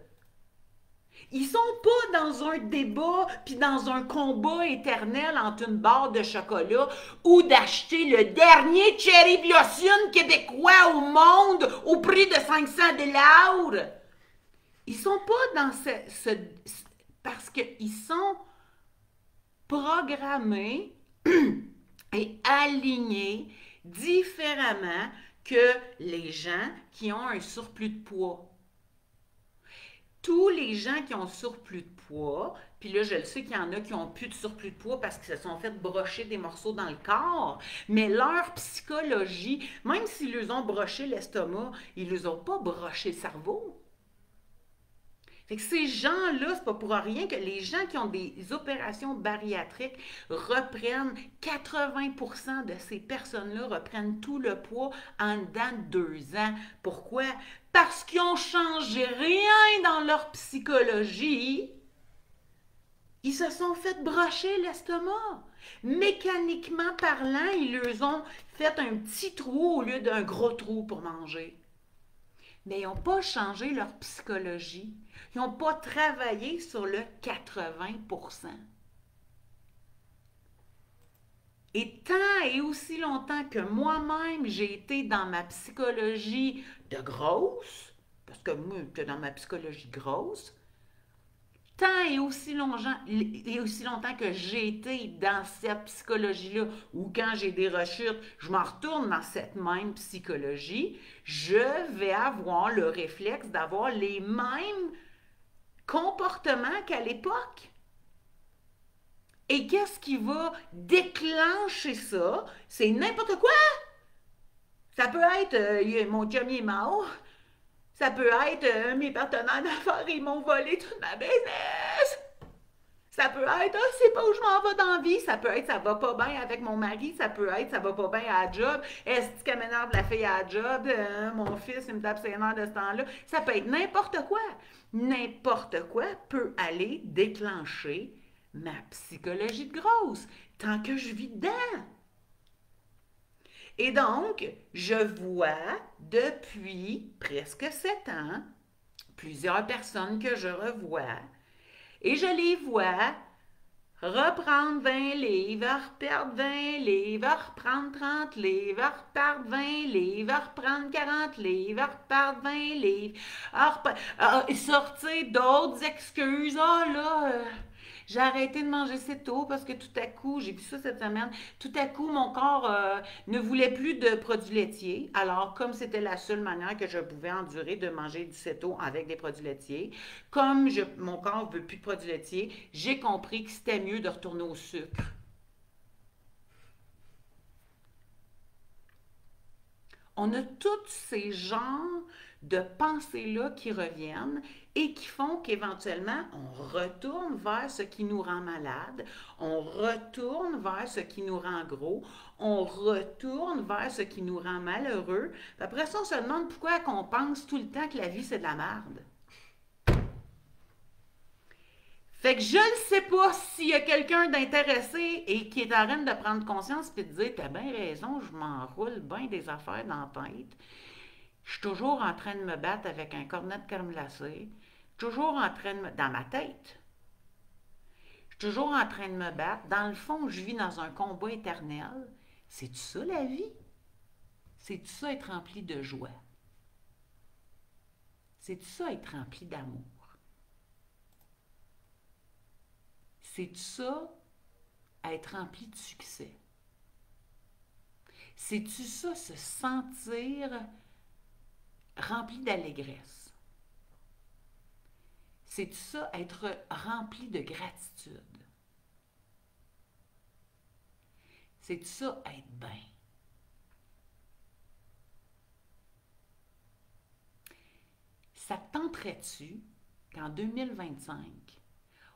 Ils sont pas dans un débat puis dans un combat éternel entre une barre de chocolat ou d'acheter le dernier Cherry Blossom québécois au monde au prix de 500 $. Ils sont pas dans parce qu'ils sont programmés et alignés différemment que les gens qui ont un surplus de poids. Tous les gens qui ont surplus de poids, puis là, je le sais qu'il y en a qui ont plus de surplus de poids parce qu'ils se sont fait brocher des morceaux dans le corps, mais leur psychologie, même s'ils leur ont broché l'estomac, ils ne leur ont pas broché le cerveau. Fait que ces gens-là, c'est pas pour rien que les gens qui ont des opérations bariatriques reprennent 80% de ces personnes-là reprennent tout le poids en dedans de 2 ans. Pourquoi? Parce qu'ils n'ont changé rien dans leur psychologie. Ils se sont fait brocher l'estomac. Mécaniquement parlant, ils leur ont fait un petit trou au lieu d'un gros trou pour manger. Mais ils n'ont pas changé leur psychologie. Ils n'ont pas travaillé sur le 80%. Et tant et aussi longtemps que moi-même, j'ai été dans ma psychologie de grosse, parce que moi, j'étais dans ma psychologie grosse, tant et aussi longtemps que j'ai été dans cette psychologie-là, ou quand j'ai des rechutes, je m'en retourne dans cette même psychologie, je vais avoir le réflexe d'avoir les mêmes comportements qu'à l'époque. Et qu'est-ce qui va déclencher ça? C'est n'importe quoi! Ça peut être mon chum est mort. Ça peut être mes partenaires d'affaires, ils m'ont volé toute ma business. Ça peut être c'est pas où je m'en vais dans la vie. Ça peut être ça va pas bien avec mon mari. Ça peut être ça va pas bien à la job. Est-ce qu'elle m'énerve la fille à la job? Mon fils, il me tape ses nerfs de ce temps-là. Ça peut être n'importe quoi. N'importe quoi peut aller déclencher ma psychologie de grosse tant que je vis dedans. Et donc, je vois depuis presque 7 ans plusieurs personnes que je revois et je les vois reprendre 20 livres, reperdre 20 livres, reprendre 30 livres, reperdre 20 livres, reprendre 40 livres, reperdre 20 livres, sortir d'autres excuses. J'ai arrêté de manger assez tôt parce que tout à coup, j'ai vu ça cette semaine, tout à coup, mon corps ne voulait plus de produits laitiers. Alors, comme c'était la seule manière que je pouvais endurer de manger du céto avec des produits laitiers, comme mon corps ne veut plus de produits laitiers, j'ai compris que c'était mieux de retourner au sucre. On a tous ces genres de pensées-là qui reviennent et qui font qu'éventuellement, on retourne vers ce qui nous rend malade, on retourne vers ce qui nous rend gros, on retourne vers ce qui nous rend malheureux. Après ça, on se demande pourquoi on pense tout le temps que la vie, c'est de la merde. Fait que je ne sais pas s'il y a quelqu'un d'intéressé et qui est en train de prendre conscience et de dire « T'as bien raison, je m'enroule bien des affaires dans la tête. Je suis toujours en train de me battre avec un cornet de crème glacée. Je suis toujours en train de me... dans ma tête. Je suis toujours en train de me battre. Dans le fond, je vis dans un combat éternel. C'est-tu ça la vie? C'est-tu ça être rempli de joie? C'est-tu ça être rempli d'amour? C'est-tu ça être rempli de succès? C'est-tu ça se sentir rempli d'allégresse? C'est ça, être rempli de gratitude? C'est ça, être bien? Ça te tenterait-tu qu'en 2025,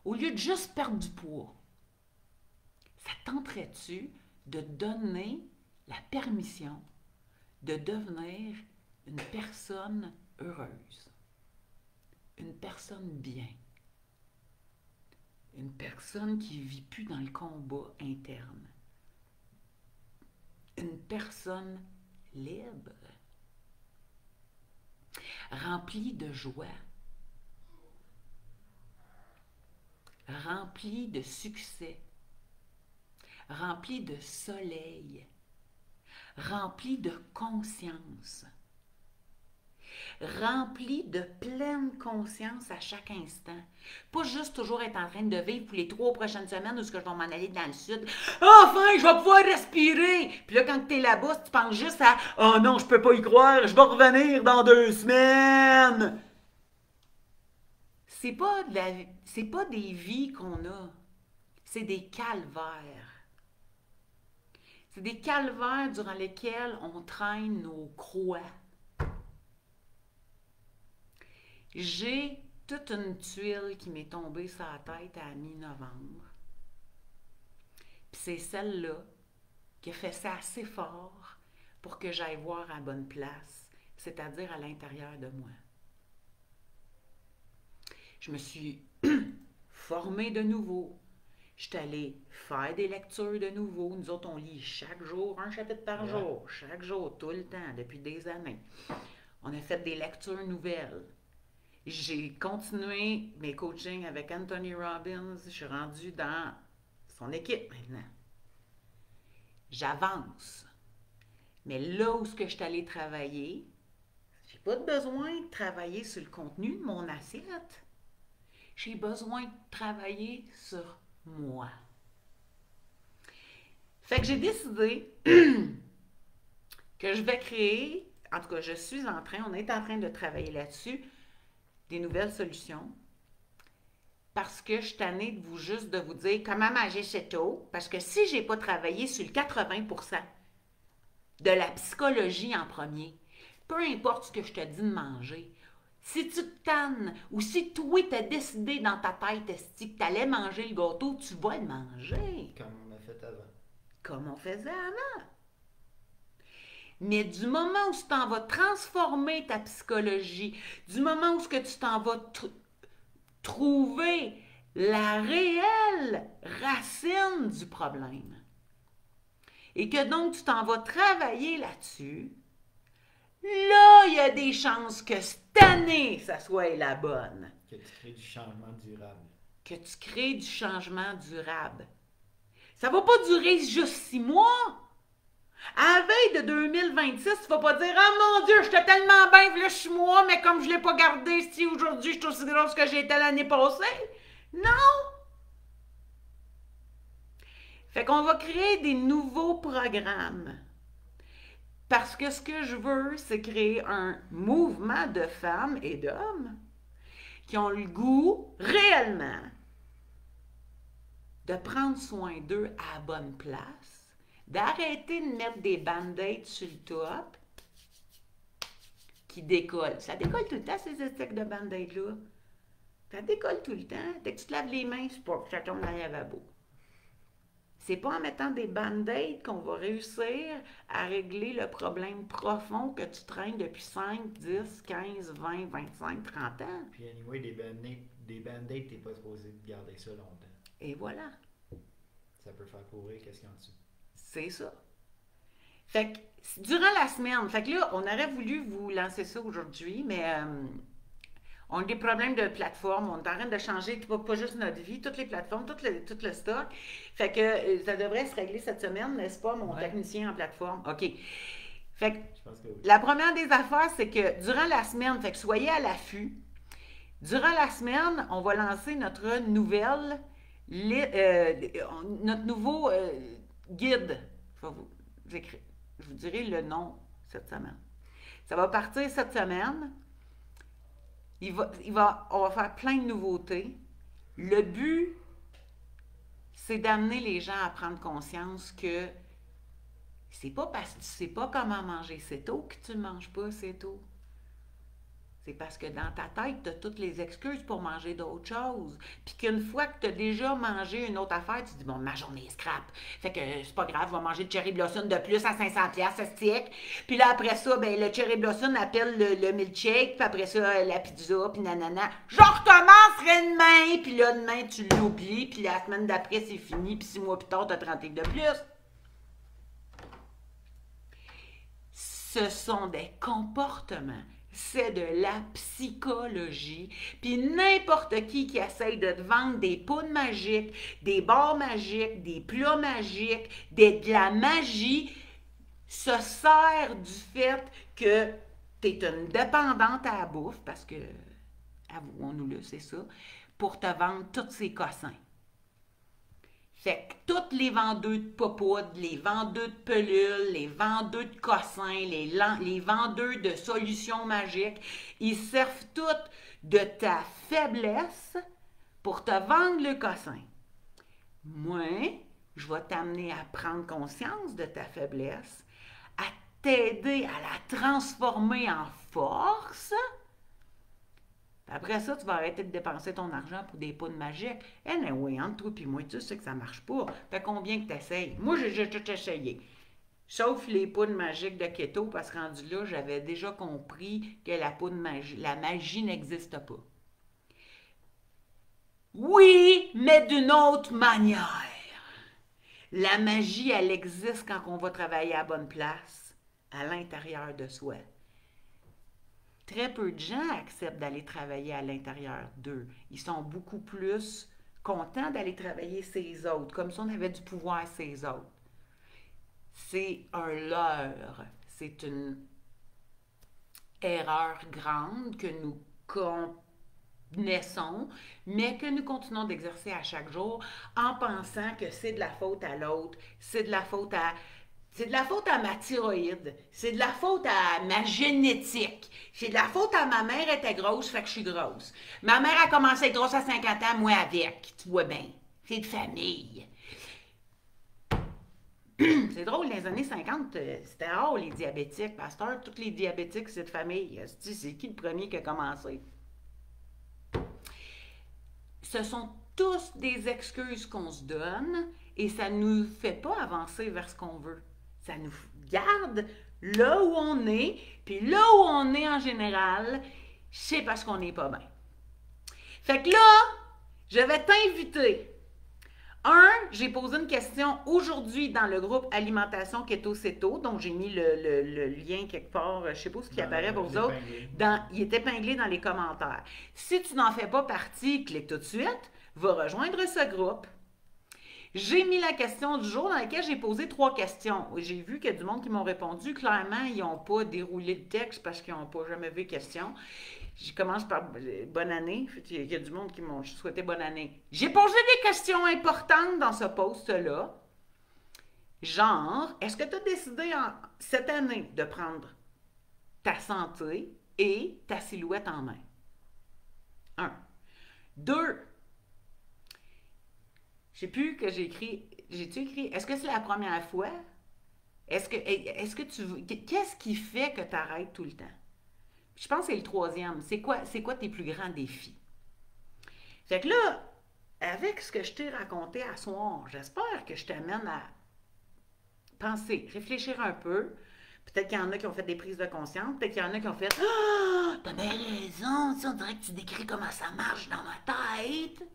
au lieu de juste perdre du poids, ça te tenterait-tu de donner la permission de devenir une personne heureuse, une personne bien, une personne qui ne vit plus dans le combat interne, une personne libre, remplie de joie, remplie de succès, remplie de soleil, remplie de conscience, remplie de pleine conscience à chaque instant. Pas juste toujours être en train de vivre pour les 3 prochaines semaines où je vais m'en aller dans le sud. Enfin, je vais pouvoir respirer! Puis là, quand tu es là-bas, tu penses juste à « Oh non, je peux pas y croire, je vais revenir dans 2 semaines! » C'est pas des vies qu'on a, c'est des calvaires. C'est des calvaires durant lesquels on traîne nos croix. J'ai toute une tuile qui m'est tombée sur la tête à mi-novembre. Puis c'est celle-là qui a fait ça assez fort pour que j'aille voir à la bonne place, c'est-à-dire à l'intérieur de moi. Je me suis formée de nouveau. Je suis allée faire des lectures de nouveau. Nous autres, on lit chaque jour, un chapitre par jour, chaque jour, tout le temps, depuis des années. On a fait des lectures nouvelles. J'ai continué mes coachings avec Anthony Robbins. Je suis rendue dans son équipe maintenant. J'avance. Mais là où je suis allée travailler, j'ai pas besoin de travailler sur le contenu de mon assiette. J'ai besoin de travailler sur moi. Fait que j'ai décidé que je vais créer, en tout cas, on est en train de travailler là-dessus, des nouvelles solutions. Parce que je suis tannée de vous dire comment manger keto. Parce que si je n'ai pas travaillé sur le 80% de la psychologie en premier, peu importe ce que je te dis de manger, si tu te tannes ou si toi tu as décidé dans ta tête que tu allais manger le gâteau, tu vas le manger. Comme on a fait avant. Comme on faisait avant. Mais du moment où tu t'en vas transformer ta psychologie, du moment où tu t'en vas trouver la réelle racine du problème, et que donc tu t'en vas travailler là-dessus, là, il y a des chances que cette année, ça soit la bonne. Que tu crées du changement durable. Que tu crées du changement durable. Ça ne va pas durer juste 6 mois. À la veille de 2026, tu ne vas pas dire « Oh mon Dieu, j'étais tellement bien, là, 6 mois, mais comme je ne l'ai pas gardé, si aujourd'hui je suis aussi grosse que j'étais l'année passée. » Non! Fait qu'on va créer des nouveaux programmes. Parce que ce que je veux, c'est créer un mouvement de femmes et d'hommes qui ont le goût, réellement, de prendre soin d'eux à la bonne place, d'arrêter de mettre des band-aids sur le top qui décollent. Ça décolle tout le temps, ces étiquettes de band-aids-là. Ça décolle tout le temps. Dès que tu te laves les mains, c'est pas que ça tombe dans le lavabo. C'est pas en mettant des band-aids qu'on va réussir à régler le problème profond que tu traînes depuis 5, 10, 15, 20, 25, 30 ans. Puis anyway, des band-aids, t'es pas supposé garder ça longtemps. Et voilà. Ça peut faire courir, qu'est-ce qu'il y a en dessous? C'est ça. Fait que, durant la semaine, fait que là, on aurait voulu vous lancer ça aujourd'hui, mais on a des problèmes de plateforme, on est en train de changer, pas juste notre vie, toutes les plateformes, tout le stock. Fait que ça devrait se régler cette semaine, n'est-ce pas, mon technicien en plateforme? OK. Fait que, je pense que oui. La première des affaires, c'est que durant la semaine, fait que soyez à l'affût. Durant la semaine, on va lancer notre nouveau guide. Je vous dirai le nom cette semaine. Ça va partir cette semaine. On va faire plein de nouveautés. Le but, c'est d'amener les gens à prendre conscience que c'est pas parce que tu sais pas comment manger keto que tu ne manges pas keto. C'est parce que dans ta tête, tu as toutes les excuses pour manger d'autres choses. Puis qu'une fois que tu as déjà mangé une autre affaire, tu te dis, bon, ma journée est scrap. Fait que c'est pas grave, je vais manger de cherry blossom de plus à 500$, ça stick. Puis là, après ça, ben, le cherry blossom appelle le milkshake, puis après ça, la pizza, puis nanana. Je recommencerai demain, puis là, demain, tu l'oublies, puis la semaine d'après, c'est fini, puis 6 mois plus tard, tu as 30 livres de plus. Ce sont des comportements. C'est de la psychologie. Puis n'importe qui essaye de te vendre des poudres magiques, des barres magiques, des plats magiques, de la magie, se sert du fait que tu es une dépendante à la bouffe, parce que, avouons-nous-le, c'est ça, pour te vendre tous ces cossins. Fait que tous les vendeurs de popoudre, les vendeurs de pelules, les vendeurs de cossins, les vendeurs de solutions magiques, ils servent tous de ta faiblesse pour te vendre le cossin. Moi, je vais t'amener à prendre conscience de ta faiblesse, à t'aider à la transformer en force. Après ça, tu vas arrêter de dépenser ton argent pour des poudres magiques. Anyway, entre toi et moi, tu sais que ça marche pas. Fait combien que tu essayes? Moi, j'ai tout essayé. Sauf les poudres magiques de keto, parce que rendu là, j'avais déjà compris que la magie n'existe pas. Oui, mais d'une autre manière. La magie, elle existe quand on va travailler à la bonne place, à l'intérieur de soi. Très peu de gens acceptent d'aller travailler à l'intérieur d'eux. Ils sont beaucoup plus contents d'aller travailler ces autres, comme si on avait du pouvoir ces autres. C'est un leurre. C'est une erreur grande que nous connaissons, mais que nous continuons d'exercer à chaque jour en pensant que c'est de la faute à l'autre, c'est de la faute à ma thyroïde, c'est de la faute à ma génétique, c'est de la faute à ma mère était grosse, fait que je suis grosse. Ma mère a commencé à être grosse à 50 ans, moi avec, tu vois bien. C'est de famille. C'est drôle, dans les années 50, c'était rare les diabétiques. Pasteur, tous les diabétiques, c'est de famille. C'est qui le premier qui a commencé? Ce sont tous des excuses qu'on se donne et ça ne nous fait pas avancer vers ce qu'on veut. Ça nous garde là où on est, puis là où on est en général, c'est parce qu'on n'est pas bien. Fait que là, je vais t'inviter. J'ai posé une question aujourd'hui dans le groupe Alimentation Keto Ceto, donc j'ai mis le lien quelque part, je ne sais pas ce qui apparaît pour vous autres, il est épinglé dans les commentaires. Si tu n'en fais pas partie, clique tout de suite, va rejoindre ce groupe. J'ai mis la question du jour dans laquelle j'ai posé 3 questions. J'ai vu qu'il y a du monde qui m'ont répondu. Clairement, ils n'ont pas déroulé le texte parce qu'ils n'ont pas jamais vu question. Je commence par bonne année. Il y a du monde qui m'ont souhaité bonne année. J'ai posé des questions importantes dans ce post-là. Genre, est-ce que tu as décidé cette année de prendre ta santé et ta silhouette en main? 1. 2. Je ne sais plus que j'ai écrit. J'ai-tu écrit? Est-ce que c'est la première fois? Est-ce que tu veux. Qu'est-ce qui fait que tu arrêtes tout le temps? Je pense que c'est le 3e. C'est quoi tes plus grands défis? Fait que là, avec ce que je t'ai raconté à soir, j'espère que je t'amène à penser, réfléchir un peu. Peut-être qu'il y en a qui ont fait des prises de conscience. Peut-être qu'il y en a qui ont fait Ah, t'as bien raison. On dirait que tu décris comment ça marche dans ma tête.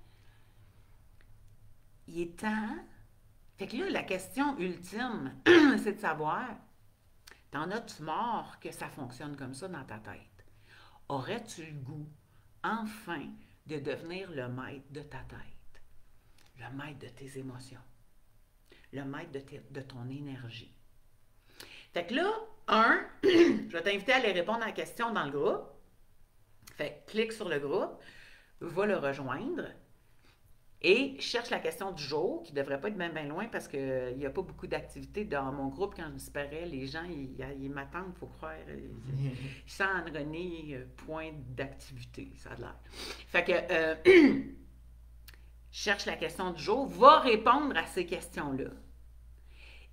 Il est temps. Fait que là, la question ultime, c'est de savoir, t'en as-tu marre que ça fonctionne comme ça dans ta tête? Aurais-tu le goût, enfin, de devenir le maître de ta tête? Le maître de tes émotions? Le maître de ton énergie? Fait que là, je vais t'inviter à aller répondre à la question dans le groupe. Fait que clique sur le groupe, va le rejoindre. Et cherche la question du jour, qui ne devrait pas être bien loin parce qu'il n'y a pas beaucoup d'activités dans mon groupe. Quand je disparais, les gens, ils m'attendent, il faut croire. Sans René, point d'activité, ça a l'air. Fait que, cherche la question du jour, va répondre à ces questions-là.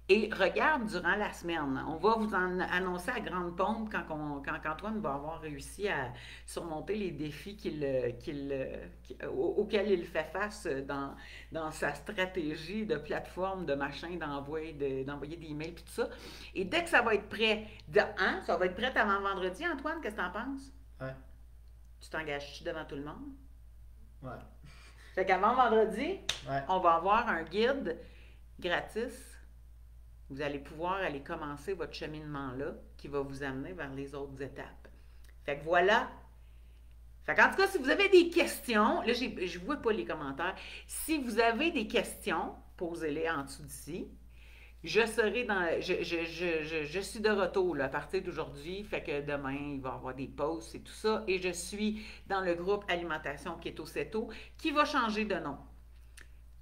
Et regarde durant la semaine. On va vous en annoncer à grande pompe quand Antoine va avoir réussi à surmonter les défis auxquels il fait face dans sa stratégie de plateforme, de machin, d'envoyer des emails et tout ça. Et dès que ça va être prêt, ça va être prêt avant vendredi, Antoine, qu'est-ce que t'en penses? Ouais. Tu t'engages-tu devant tout le monde? Ouais. Fait qu'avant vendredi, Ouais. on va avoir un guide gratis. Vous allez pouvoir aller commencer votre cheminement-là qui va vous amener vers les autres étapes. Fait que voilà. Fait qu'en tout cas, si vous avez des questions, là, je ne vois pas les commentaires. Si vous avez des questions, posez-les en dessous d'ici. Je serai je suis de retour là, à partir d'aujourd'hui. Fait que demain, il va y avoir des posts et tout ça. Et je suis dans le groupe Alimentation Keto Ceto qui va changer de nom.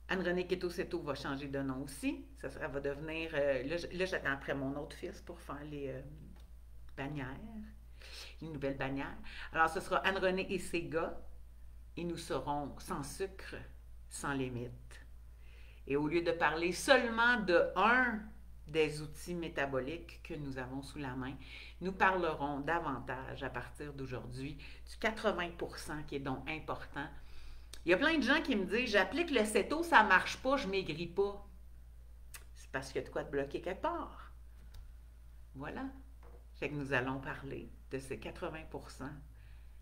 Anne-Renée Keto Ceto va changer de nom aussi. Ça va devenir... là, j'attends après mon autre fils pour faire les bannières, les nouvelles bannières. Alors, ce sera Anne-Renée et ses gars. Et nous serons sans sucre, sans limite. Et au lieu de parler seulement de un des outils métaboliques que nous avons sous la main, nous parlerons davantage à partir d'aujourd'hui du 80% qui est donc important. Il y a plein de gens qui me disent « J'applique le CETO, ça ne marche pas, je ne maigris pas. » C'est parce qu'il y a de quoi te bloquer quelque part. Voilà. Fait que nous allons parler de ces 80%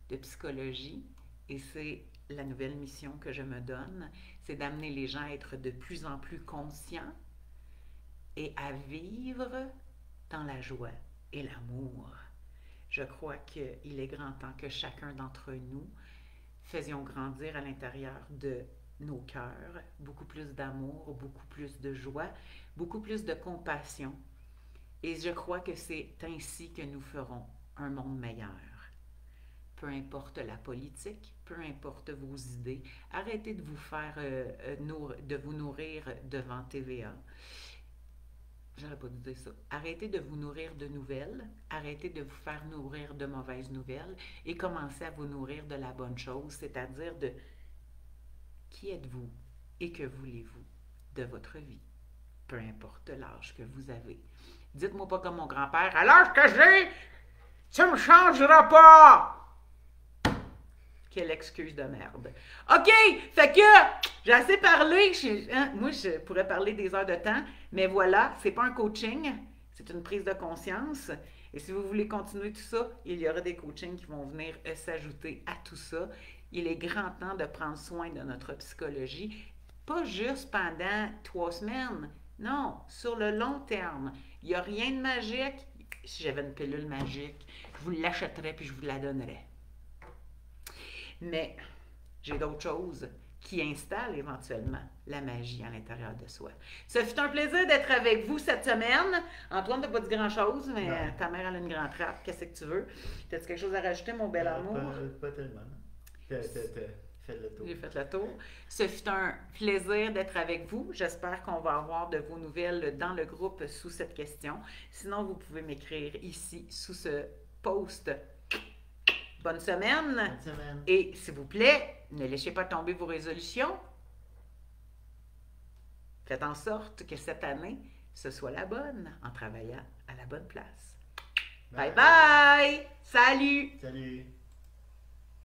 de psychologie et c'est la nouvelle mission que je me donne, c'est d'amener les gens à être de plus en plus conscients et à vivre dans la joie et l'amour. Je crois qu'il est grand temps que chacun d'entre nous faisions grandir à l'intérieur de nos cœurs beaucoup plus d'amour, beaucoup plus de joie, beaucoup plus de compassion. Et je crois que c'est ainsi que nous ferons un monde meilleur. Peu importe la politique, peu importe vos idées, arrêtez de vous faire de vous nourrir devant TVA. J'aurais pas dû dire ça. Arrêtez de vous nourrir de nouvelles, arrêtez de vous faire nourrir de mauvaises nouvelles et commencez à vous nourrir de la bonne chose, c'est-à-dire de qui êtes-vous et que voulez-vous de votre vie, peu importe l'âge que vous avez. Dites-moi pas comme mon grand-père, à l'âge que j'ai, tu me changeras pas! Quelle excuse de merde. OK, fait que j'ai assez parlé. Moi, je pourrais parler des heures de temps, mais voilà, c'est pas un coaching, c'est une prise de conscience. Et si vous voulez continuer tout ça, il y aura des coachings qui vont venir s'ajouter à tout ça. Il est grand temps de prendre soin de notre psychologie, pas juste pendant 3 semaines, non, sur le long terme. Il n'y a rien de magique. Si j'avais une pilule magique, je vous l'achèterais puis je vous la donnerais. Mais j'ai d'autres choses qui installent éventuellement la magie à l'intérieur de soi. Ce fut un plaisir d'être avec vous cette semaine. Antoine, tu n'as pas dit grand-chose, mais non. Ta mère, elle a une grande trappe. Qu'est-ce que tu veux? As-tu quelque chose à rajouter, mon bel amour? Pas tellement. T'as fait le tour. J'ai fait le tour. Ce fut un plaisir d'être avec vous. J'espère qu'on va avoir de vos nouvelles dans le groupe sous cette question. Sinon, vous pouvez m'écrire ici sous ce post. Bonne semaine. Bonne semaine. Et s'il vous plaît, ne laissez pas tomber vos résolutions. Faites en sorte que cette année, ce soit la bonne en travaillant à la bonne place. Bye bye! Salut! Salut!